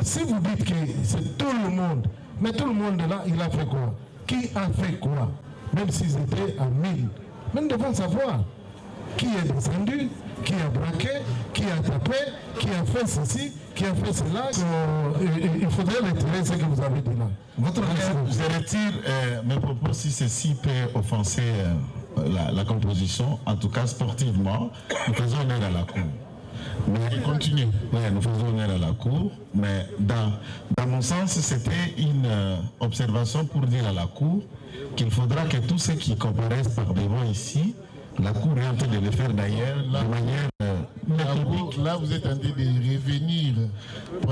Si vous dites que c'est tout le monde, mais tout le monde là, il a fait quoi? Qui a fait quoi? Même s'ils étaient à 1000. Mais nous devons savoir qui est descendu, qui a braqué, qui a tapé, qui a fait ceci, qui a fait cela. Il faudrait retirer ce que vous avez dit là.
Votre honneur, je retire mes propos si ceci peut offenser la composition. En tout cas, sportivement, nous faisons honneur à la cour. Mais continue. Oui, nous faisons honneur à la cour. Mais dans mon sens, c'était une observation pour dire à la cour qu'il faudra que tous ceux qui comparaissent par devant ici, la cour est en train de le faire d'ailleurs de manière publique.
Là, vous êtes en train de revenir.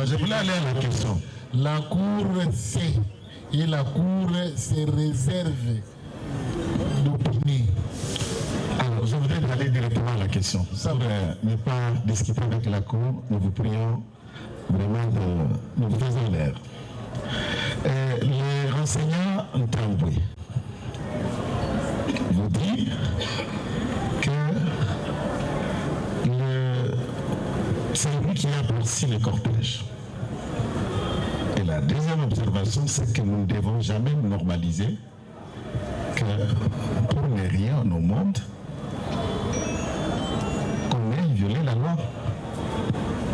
Je voulais aller à la question.
La cour sait et la cour se réserve d'opiner.
Alors, je voudrais aller directement à la question. Pour ne pas discuter avec la cour, nous vous prions vraiment de nous faisons l'air. Les renseignants Ntambwe vous dit que c'est lui qui a parti le cortège. Et la deuxième observation, c'est que nous ne devons jamais normaliser que pour ne rien au monde, qu'on ait violé la loi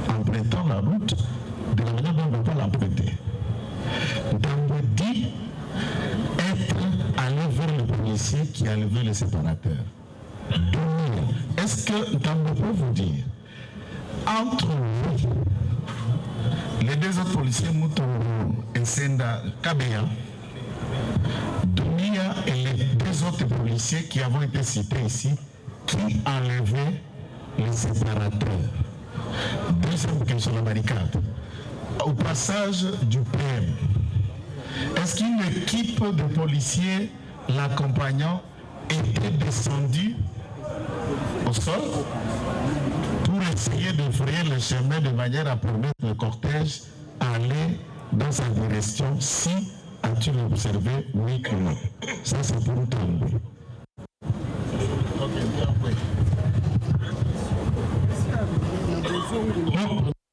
empruntant la route de la manière dont on ne peut pas l'emprunter. Dans le dit être allé vers le policier qui a levé le séparateur. Est-ce que Ntambo peut vous dire, entre vous, les deux autres policiers, Moutongo et Senda Kabeya, Dunia et les deux autres policiers qui avons été cités ici, qui enlevaient les séparateurs? Deuxième question, la barricade. Au passage du PM, est-ce qu'une équipe de policiers l'accompagnant était descendue au sol pour essayer de frayer le chemin de manière à permettre le cortège à aller dans sa direction? Si as-tu observé, oui ou non? Ça, c'est pour Ntambwe.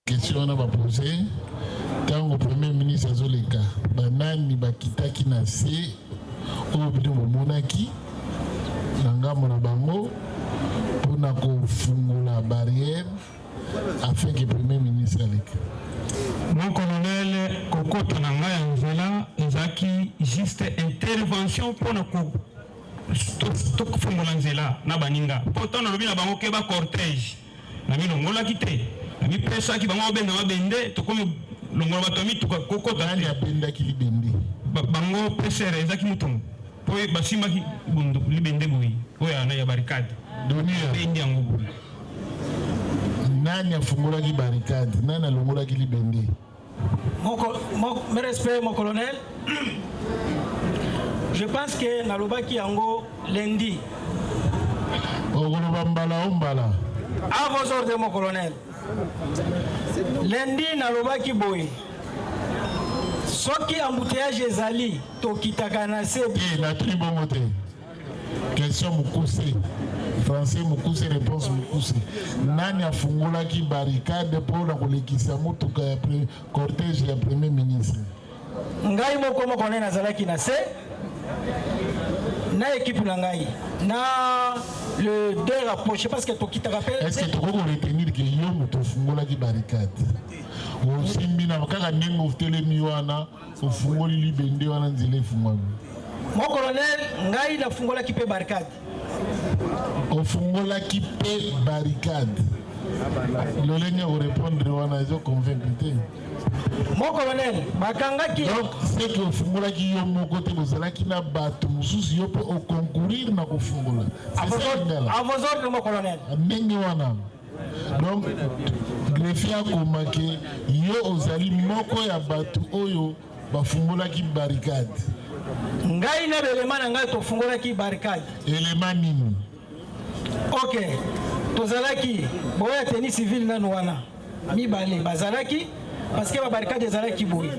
Question on a posé. Quand le Premier ministre Azoleka, banani bakitaki na se, obido monaki, nanga mona bango, pour na kofungula barrière, afin que le Premier ministre aleka.
Mon colonel, Kokota Nanga Angela, ezaki juste intervention pour na kofungula nzela na baninga. Pourtant na lobi na bango ke ba cortège. Na mi longola kite. Na mi pesa ki bango benga mabende to komi longola batomi to kokota
nani abenda ki libende.
Bango pesa ezaki mutongo. Po basima ki bundu libende bui. Oya na ya barricade.
Donia
bendi yango bui.
Nani afungula ki barricade, nani alongola ki libende.
Mes respects, mon colonel. Je pense que Nalobaki Yango lundi. À vos ordres, mon colonel. Lundi, Nalobaki Boy. Soki embouteillage ezali, tokitaka na se.
La tribu moté. Question Moukoussé. Français Moukoussé, réponse Moukoussé. Nani afungulaki barricade pour la kolekisa mutuka ya cortège ya premier ministre.
Ngai moko moko nazalaki na se. Na équipe na ngai. Na le deux rapproché parce que tu te rappelles.
Est-ce que tu peux retenir que Yom te fungola qui barricade? Ou Simbina, quand on a fait le miwana, au fungoli libende wana nzile fungwa.
Mon colonel, ngai na fungola qui peut barricade.
Au fungola qui peut barricade. Le ligne au répondre wana ils ont convaincu.
Mon colonel, bakanga qui.
Donc c'est que au fungola qui yo mon côté bozala qui na batu mususu yo peut au concourir na ko fungola.
À vos ordres, mon colonel.
Ndenge wana. Donc greffier akomaki yo ozali moko ya batu oyo bafungolaki barricade.
Ngai na belema na ngai tofungolaki barricade.
Elema nini?
Ok, tozalaki boya tenue civile nanu wana mibale bazalaki parce que ba barricade ezalaki boye.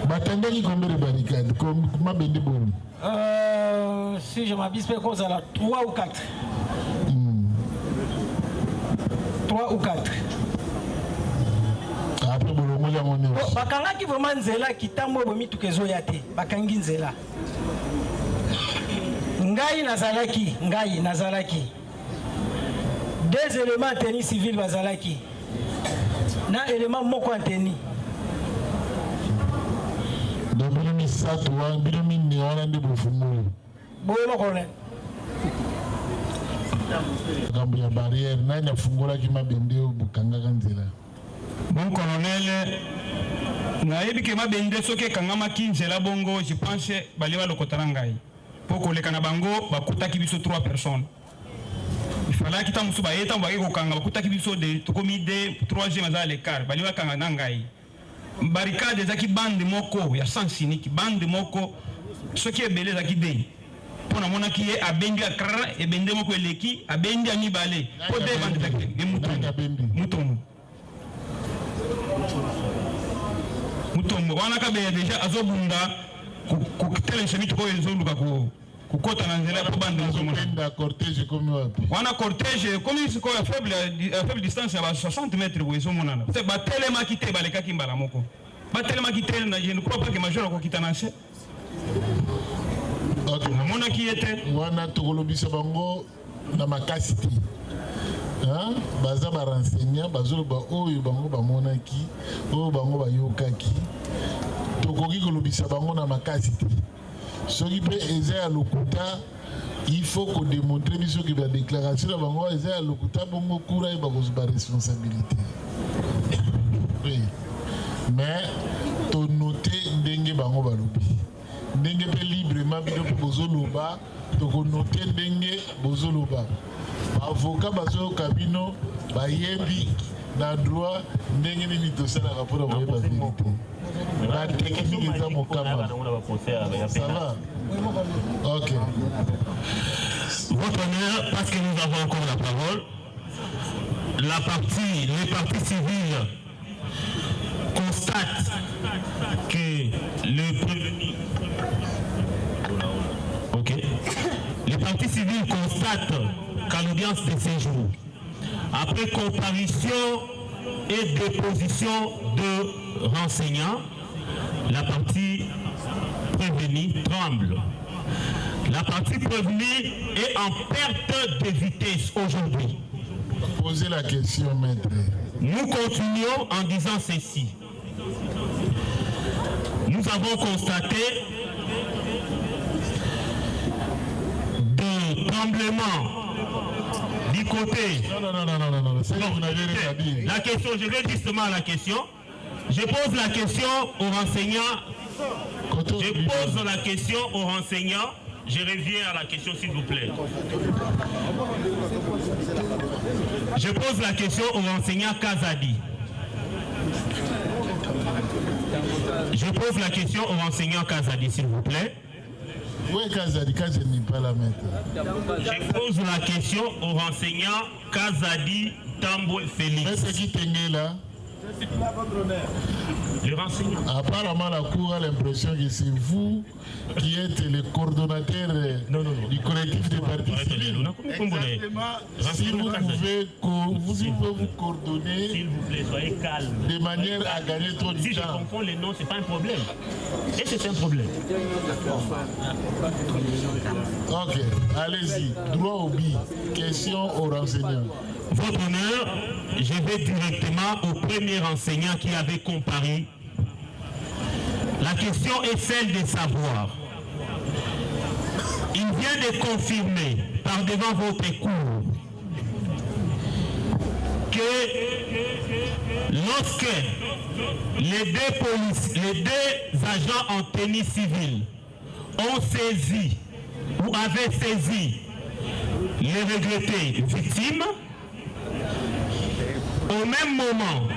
Batandaki combien de barricades? Comment bende boni?
Si je m'abuse pas qu'on a 3 ou 4. 3 ou 4.
Après bolongo ya moni.
Bakangaki vraiment nzela kitambo bomi tukezo yate. Bakangi nzela. Ngai nazalaki. Deux éléments tenue civile bazalaki. Na élément moko anteni.
Donc binomi satwa, binomi ne wana ndi bofumulu.
Boye mo colonel.
Gambo ya barrière nani afungola ki mabende bukanga kanzela.
Mon colonel, nayebi ke mabende soki ekangama kinzela bongo, je pense baliwa lokotana ngai. Po koleka na bango bakutaki biso 3 personnes. Il fallait kita musu bayeta mbaki kokanga bakutaki biso de tokomi de 3e za l'écart baliwa kanga na ngai. Barricade ezaki bande moko ya sans unique bande moko soki ebele ezaki de. Pona mona ki e abendi akra e bende moko eleki abendi ami balé. Po de bande ezaki de mutombo. Mutombo wana ka be déjà azobunda ku tele semiti ko ezoluka ko kukota na nzela po bande
nda cortège comme wapi
wana cortège comme siko ya faible distance ya 60 mètres bo ezomona na c'est batelema kite baleka kimbala moko batelema kite na je ne crois pas que major ko kitanase namona ki ete
wana tokolobisa bango na makasiti hein baza ba renseigner bazoloba oyo bango bamonaki oyo bango bayokaki tokoki kolobisa bango na makasiti. Ce qui peut aider à l'okuta, il faut qu'on démontre que la déclaration de Bango est à l'okuta, Bongo Koura et Bango Zba responsabilité. Oui. Mais, ton noté Ndenge Bango Balobi. Ndenge peut librement bien pour Bozoloba, ton noté Ndenge Bozoloba. Avocat Bazo Kabino, Bayebi, na droit, Ndenge Nitosa la rapport à la vérité. La technique est à mon camarade. Ça va? Ok.
Votre honneur, parce que nous avons encore la parole, les partis civils constatent que le prévenu. Ok. Les partis civils constatent qu'à l'audience de ces jours, après comparution et déposition de renseignants, la partie prévenue tremble. La partie prévenue est en perte de vitesse aujourd'hui.
Posez la question, maître.
Nous continuons en disant ceci. Nous avons constaté de tremblements du côté.
Non. C'est vous n'avez rien à dire.
La question, je vais justement à la question. Je pose la question aux renseignants. Je pose la question aux renseignants. Je reviens à la question, s'il vous plaît. Je pose la question aux renseignants Kazadi. Je pose la question aux renseignants Kazadi, s'il vous plaît.
Oui, Kazadi, Kazadi n'est pas la maître.
Je pose la question aux renseignants Kazadi Tambo Félix.
Est-ce qui t'es là?
Le renseignement.
Apparemment, la Cour a l'impression que c'est vous qui êtes le coordonnateur du collectif des partis civils.
Exactement.
Si vous pouvez vous coordonner,
s'il vous plaît, soyez calme.
De manière à gagner trop du temps.
Si je confonds les noms, c'est pas un problème. Et c'est un problème.
Ok, allez-y. Droit au billet. Question au renseignement.
Votre honneur, je vais directement au premier enseignant qui avait comparé. La question est celle de savoir. Il vient de confirmer par devant votre cour que lorsque les deux agents en tenue civile ont saisi ou avaient saisi les regrettés victimes, au même moment,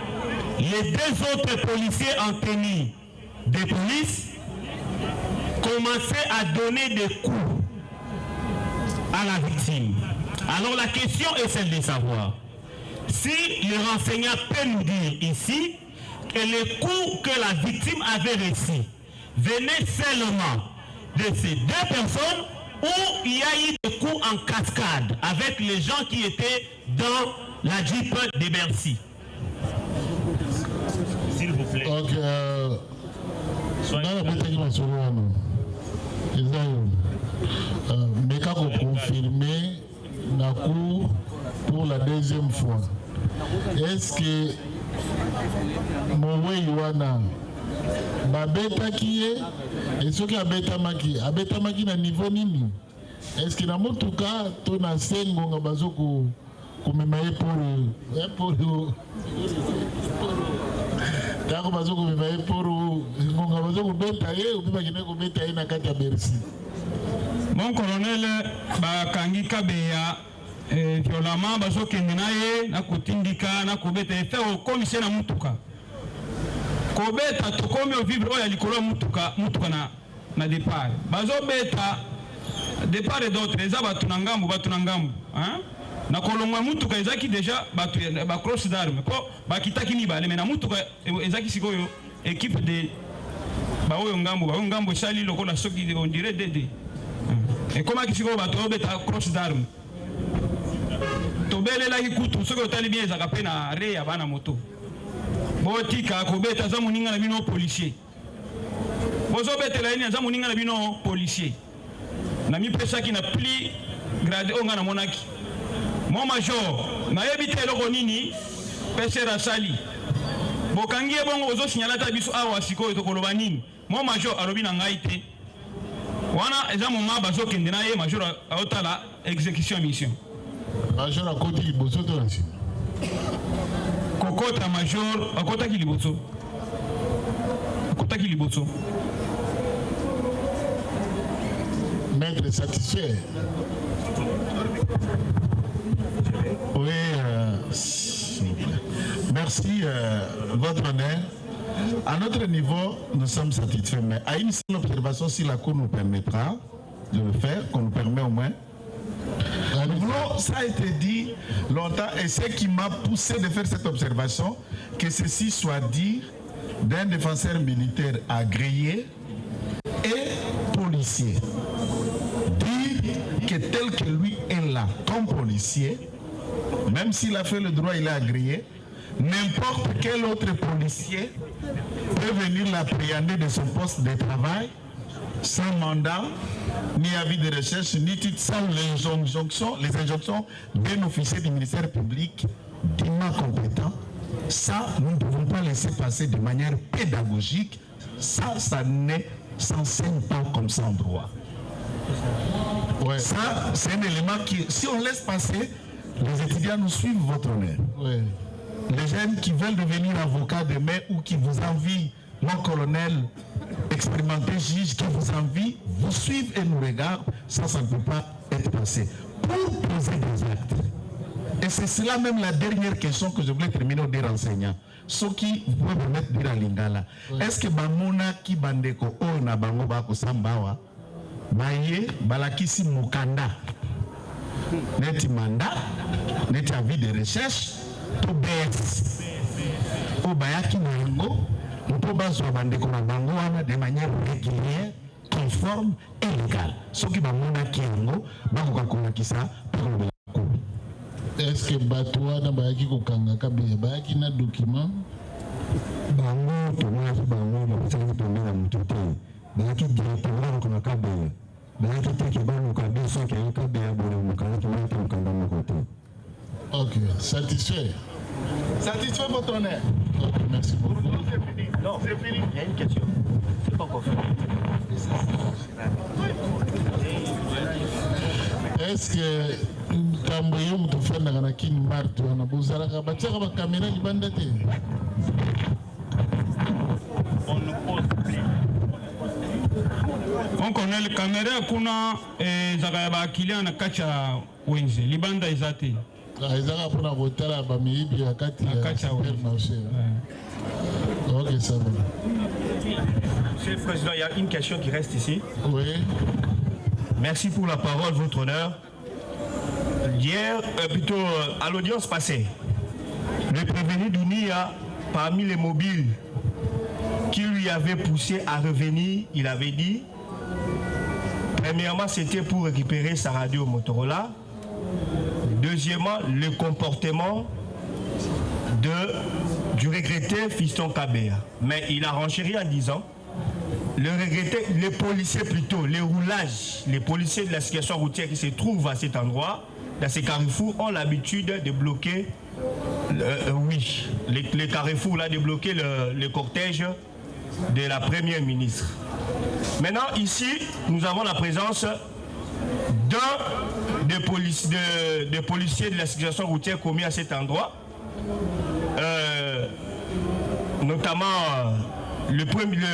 les deux autres policiers en tenue de police commençaient à donner des coups à la victime. Alors la question est celle de savoir si le renseignant peut nous dire ici que les coups que la victime avait reçus venaient seulement de ces deux personnes ou il y a eu des coups en cascade avec les gens qui étaient dans la Jeep de Bercy. S'il vous plaît.
Ok. Mais quand vous confirmez la cour pour la deuxième fois, est-ce que Mowe Iwana babeta qui est et ce qui abeta maki na niveau nini? Est-ce que na motuka to na sengo nga bazoko kumemaye pour Tako bazoko kumemaye pour nga bazoko beta ye ou biba kine ko beta ye na kati ya Bercy.
Mon colonel bakangi kabeya violemment bazokende na ye na kotindika na kobeta efe okomise na mutuka kobeta tokomi ovivre oyo ya likolo ya mutuka na départ bazobeta départ et d'autres eza bato na ngambu na kolongwa mutuka ezaki déjà bato ba cross d'armes po bakitaki mibale mais na mutuka ezaki sikoyo équipe de baoyo ngambu esali lokola soki on dirait DD ekomaki sikoyo bato obeta cross d'armes tobelelaki kutu soki otali bien ezaka mpe na re ya bana moto botika kobeta aza moninga na bino policier bozobetela ini aza moninga na bino policier na mipesaki na pli grade oyo nga namonaki mon major nayebi te eloko nini peser asali bokangi ye bongo ozosinyala ta biso awa sikoyo tokoloba nini mon major alobi na ngai te wana eza moma bazokende na ye major aotala exécution mission.
Major akoti liboso to nsi
kokota major akotaki liboso
maître satisfait.
Oui, s'il vous plaît. Merci, votre honneur. À notre niveau, nous sommes satisfaits, mais à une seule observation, si la Cour nous permettra de le faire, qu'on nous permet au moins. Nous voulons, ça a été dit longtemps, et ce qui m'a poussé de faire cette observation, que ceci soit dit d'un défenseur militaire agréé et policier. Dire que tel que lui est là, comme policier, même s'il a fait le droit, il est agréé, n'importe quel autre policier peut venir l'appréhender de son poste de travail sans mandat, ni avis de recherche, ni titre, sans les injonctions d'un officier du ministère public dignement compétent. Ça, nous ne pouvons pas laisser passer de manière pédagogique. Ça ne s'enseigne pas comme ça en droit. Ouais. Ça, c'est un élément qui, si on laisse passer, les étudiants nous suivent, votre honneur. Ouais. Les jeunes qui veulent devenir avocats demain ou qui vous envient, mon colonel expérimenté juge qui vous envie, vous suivent et nous regardent, ça ne peut pas être passé. Pour poser des actes. Et c'est cela même la dernière question que je voulais terminer au dire enseignant. Ce qui vous pouvez permettre de dire à Lingala. Est-ce que Bamona qui bandeko o na bango bako sambawa baye balakisi mukanda neti mandat neti avis de recherche to base au bayaki nango mpo bazwa bandeko na bango wana de manière régulière conforme et légale soki bamonaki yango bakoka kolakisa mpo
est-ce que bato wana bayaki kokanga Kabeya bayaki na document
bango tomonaki bango bakosalaki pembe na moto te bayaki directement kona Kabeya bayaki teke baluka biso ke Kabeya bole mokalaki wana te mokanda moko te.
Ok, satisfait. Satisfait, votre honneur. Ok, merci beaucoup.
Non, c'est fini. Il y a une question. C'est pas encore fini.
Est-ce que ntambo yo mutu fandaka na kini martu wana bozalaka batiaka bakamera libanda te?
On connaît le caméra kuna ezaka ba client na kacha wenze libanda ezate.
Ezaka pona kotala ba miibi ya kati ya supermarché. Ok, ça va.
Monsieur le Président, il y a une question qui reste ici.
Oui.
Merci pour la parole, votre honneur. Hier, plutôt à l'audience passée, le prévenu d'Ounia, parmi les mobiles qui lui avaient poussé à revenir, il avait dit, premièrement, c'était pour récupérer sa radio Motorola. Deuxièmement, le comportement du regretté fiston Kabeya. Mais il a renchéri en disant, le regretté, les policiers plutôt, les roulages, les policiers de la situation routière qui se trouvent à cet endroit, dans ces carrefours, ont l'habitude de bloquer, les carrefours là, de bloquer le cortège de la première ministre. Maintenant, ici, nous avons la présence des policiers de la situation routière commis à cet endroit, notamment le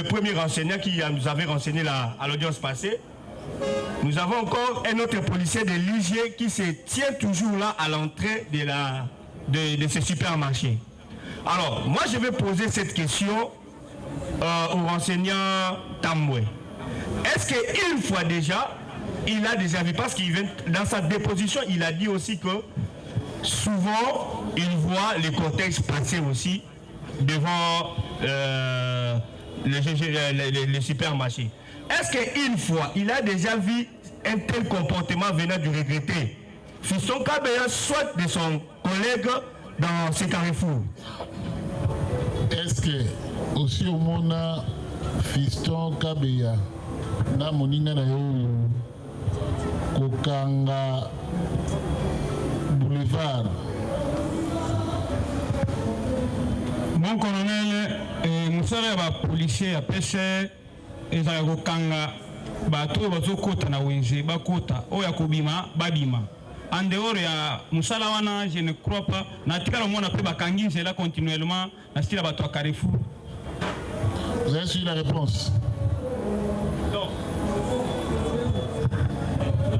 premier renseignant qui nous avait renseigné à l'audience passée. Nous avons encore un autre policier de l'IG qui se tient toujours là à l'entrée de ce supermarché. Alors, moi je vais poser cette question au renseignant Tamboué. Est-ce qu'une fois déjà, il a déjà vu, parce qu'il vient dans sa déposition, il a dit aussi que souvent il voit les cortèges passer aussi devant les supermarchés. Est-ce qu'une fois il a déjà vu un tel comportement venant du regretté fiston Kabeya, soit de son collègue dans ce carrefour?
Est-ce que aussi au monde fiston Kabeya na moninga na yo kokanga boulevard?
Mon colonel, musala ba policier apeshe ezala kokanga bato bazokota na wenze bakota oya kobima babima. En dehors ya musala wana, je ne crois pas na tikala mona pe bakangi nzela continuellement na stila bato à Carrefour.
Vous avez suivi la réponse?
Non.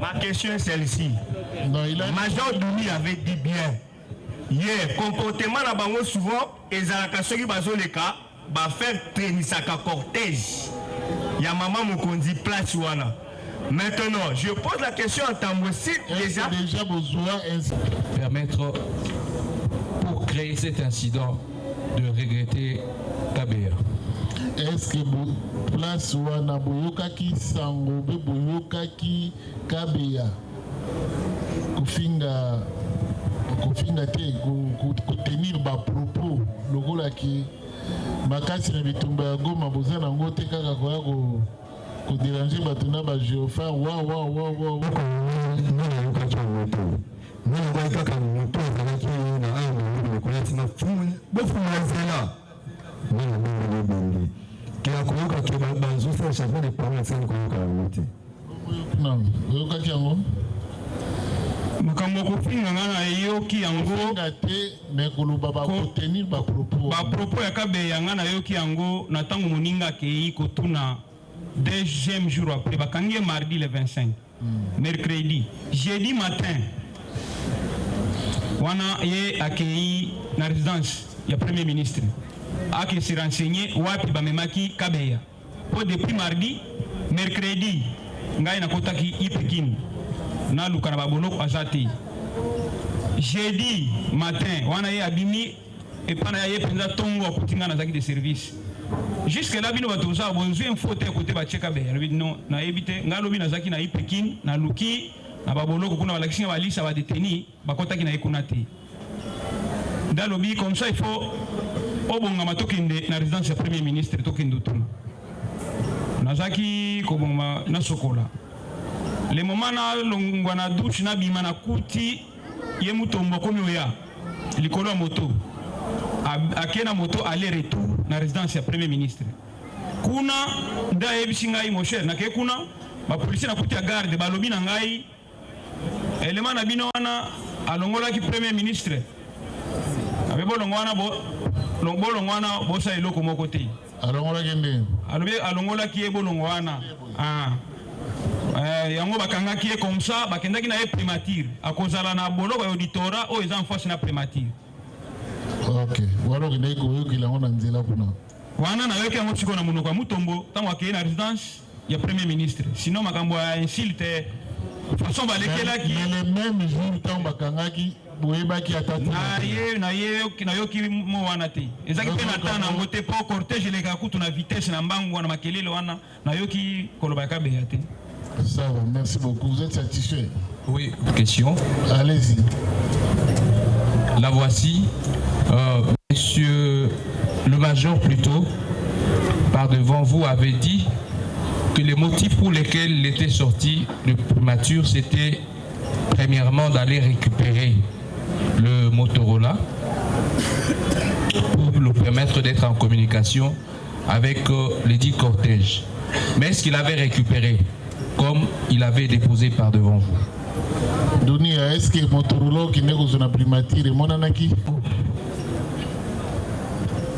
Ma question est celle-ci. Major Doumi avait dit bien. Hier, comportement na bango souvent, ezalaka soki bazoleka ba faire trenisaka cortège. Ya maman Mokonzi place wana. Maintenant, je pose la question en Tamboué. Si déjà
besoin
permettre pour créer cet incident de regretter Kabeya.
Est-ce que place wana boyokaki sango be boyokaki Kabeya kufinga te kutenir ba propos lokola ki makasi na bitumba ya Goma boza nango te kaka koya ko déranger bato na ba géophare wa
nana yokaki yango te nana kwai kaka moto azalaki na ayo na lokolati na bofuma nzela nana bongo bongi kea koyoka ke bazosala changement de parole asali koyoka yango te
oyokaki yango
makambo kofinga ngana yoki yango
te mais koloba bakotenir
bapropos ya Kabeya ngana yoki yango na ntango moninga akei kotuna deuxième jour après bakangi mardi le 25 mercredi jeudi matin wana ye akei na résidence ya premier ministre ake se renseigner wapi bamemaki Kabeya po depuis mardi mercredi ngai nakotaki ipekini na luka na babonoko aza te. Jeudi matin wana ye abimi et pendant y a penza tongo akutinga na zaki de service jusque là bino batoza bonzu un faute côté ba cheka be non na ebite ngalobi na zaki na ipekin na luki na baboloko kuna balakisi balisa ba détenu bakotaki na ekunati dalobi comme ça il faut obonga matokinde na résidence ya premier ministre tokinde tuna nazaki kobonga na sokola le moment na longwa na douche na bima na kuti ye mutombo komi oya likolo ya moto akena moto aller retour na résidence ya premier ministre kuna nda yebisi ngai mon cher na ke kuna ba police na kuti ya garde balobi na ngai elema na bino wana alongola ki premier ministre abe bolongo wana bolongo wana bosa eloko moko te
alongola kende
alongola ki bolongo wana yango bakangaki ye comme ça bakendaki na ye primature akozala na boloko ya auditorat oyo eza en face na primature.
Ok, walo kende koyokila ngo na nzela kuna
wana nayoki yango sikoyo na monoko ya mutombo ntango akei na résidence ya premier ministre sinon makambo ya insulte façon balekelaki
le même jour ntango bakangaki boyebaki atati
nayoki mo wana te ezaki mpe na temps nango te mpo cortège elekaka kutu na vitesse na mbangu wana makelele wana nayoki koloba ya kabeya te.
Ça va, merci beaucoup. Vous êtes satisfait?
Oui, question.
Allez-y.
La voici. Monsieur le major, plutôt, par devant vous, avait dit que les motifs pour lesquels il était sorti de primature, c'était premièrement d'aller récupérer le Motorola pour lui permettre d'être en communication avec les 10 cortèges. Mais est-ce qu'il avait récupéré comme il avait déposé par devant vous?
Dunia, est-ce que Motorola qui n'est pas une primature, mon anaki?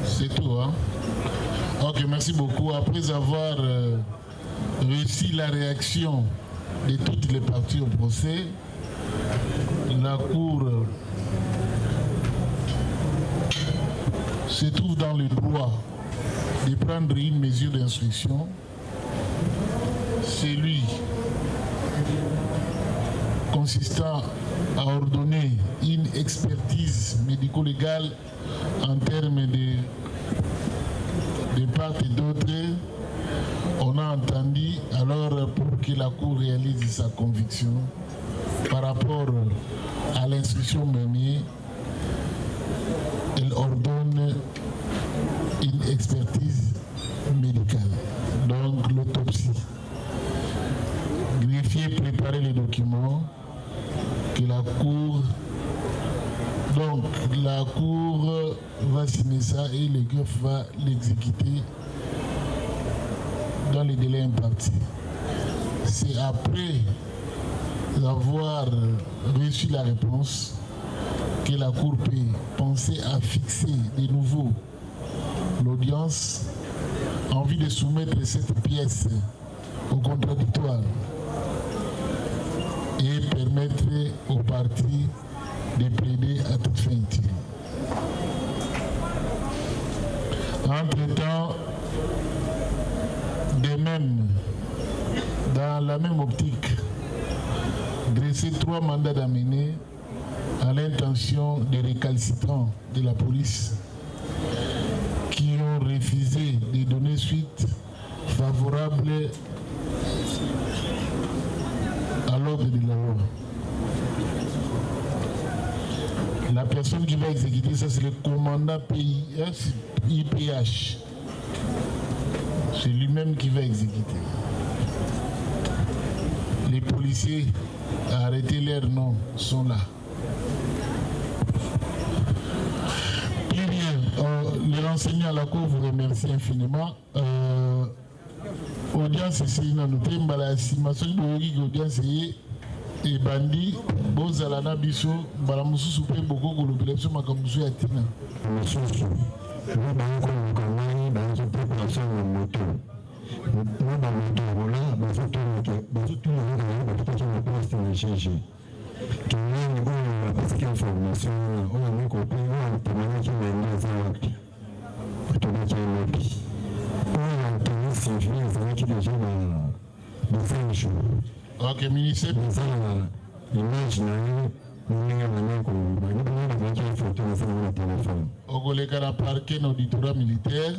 C'est tout, hein? Ok, merci beaucoup. Après avoir réussi la réaction de toutes les parties au procès, la Cour se trouve dans le droit de prendre une mesure d'instruction. Celui consistant à ordonner une expertise médico-légale en termes de part et d'autre. On a entendu alors pour que la Cour réalise sa conviction par rapport à l'instruction menée, elle ordonne une expertise médicale, donc l'autopsie. Greffier préparer les documents que la Cour, donc la Cour va signer ça et le greffe va l'exécuter dans les délais impartis. C'est après avoir reçu la réponse que la Cour peut penser à fixer de nouveau l'audience en vue de soumettre cette pièce au contradictoire et permettre aux parties de plaider à toute fin utile. Entre-temps, de même, dans la même optique, dresser 3 mandats d'amener à l'intention des récalcitrants de la police qui ont refusé de donner suite favorable à l'ordre de la loi. La personne qui va exécuter ça, c'est le commandant IPH. C'est lui-même qui va exécuter. Les policiers à arrêter leur nom sont là. Très bien. Les renseignants à la Cour vous remercie infiniment. Audience ici, nous avons une audience et bandi, bozalana biso, balamusu pe boko kolobela biso makamusu ya tina.
Mususu, nous banko kamani banzo préparation de moto. Nous dans moto voilà, banzo tout le préparation de place de GG. Qui est une parce qu'il information, on a mis compris, on a témoigné qui venait ça wapi. Tout le monde wapi. On a entendu civil, c'est qui déjà dans 5 jours.
Ok, ministre. au le parquet auditorat militaire,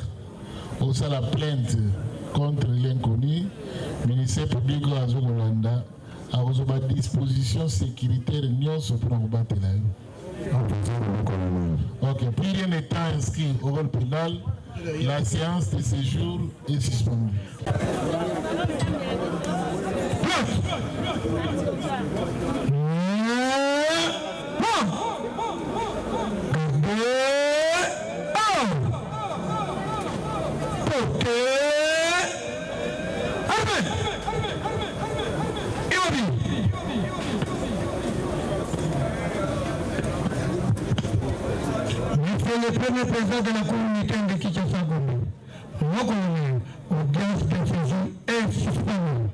au ça la plainte contre l'inconnu, le ministère public de Holanda a une disposition sécuritaire pour nous battre là. Ok, puis rien n'étant inscrit au rôle pénal, la séance de séjour est suspendue.
Le premier président de la communauté de Kinshasa Gombe, audience de séjour est suspendue.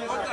Vamos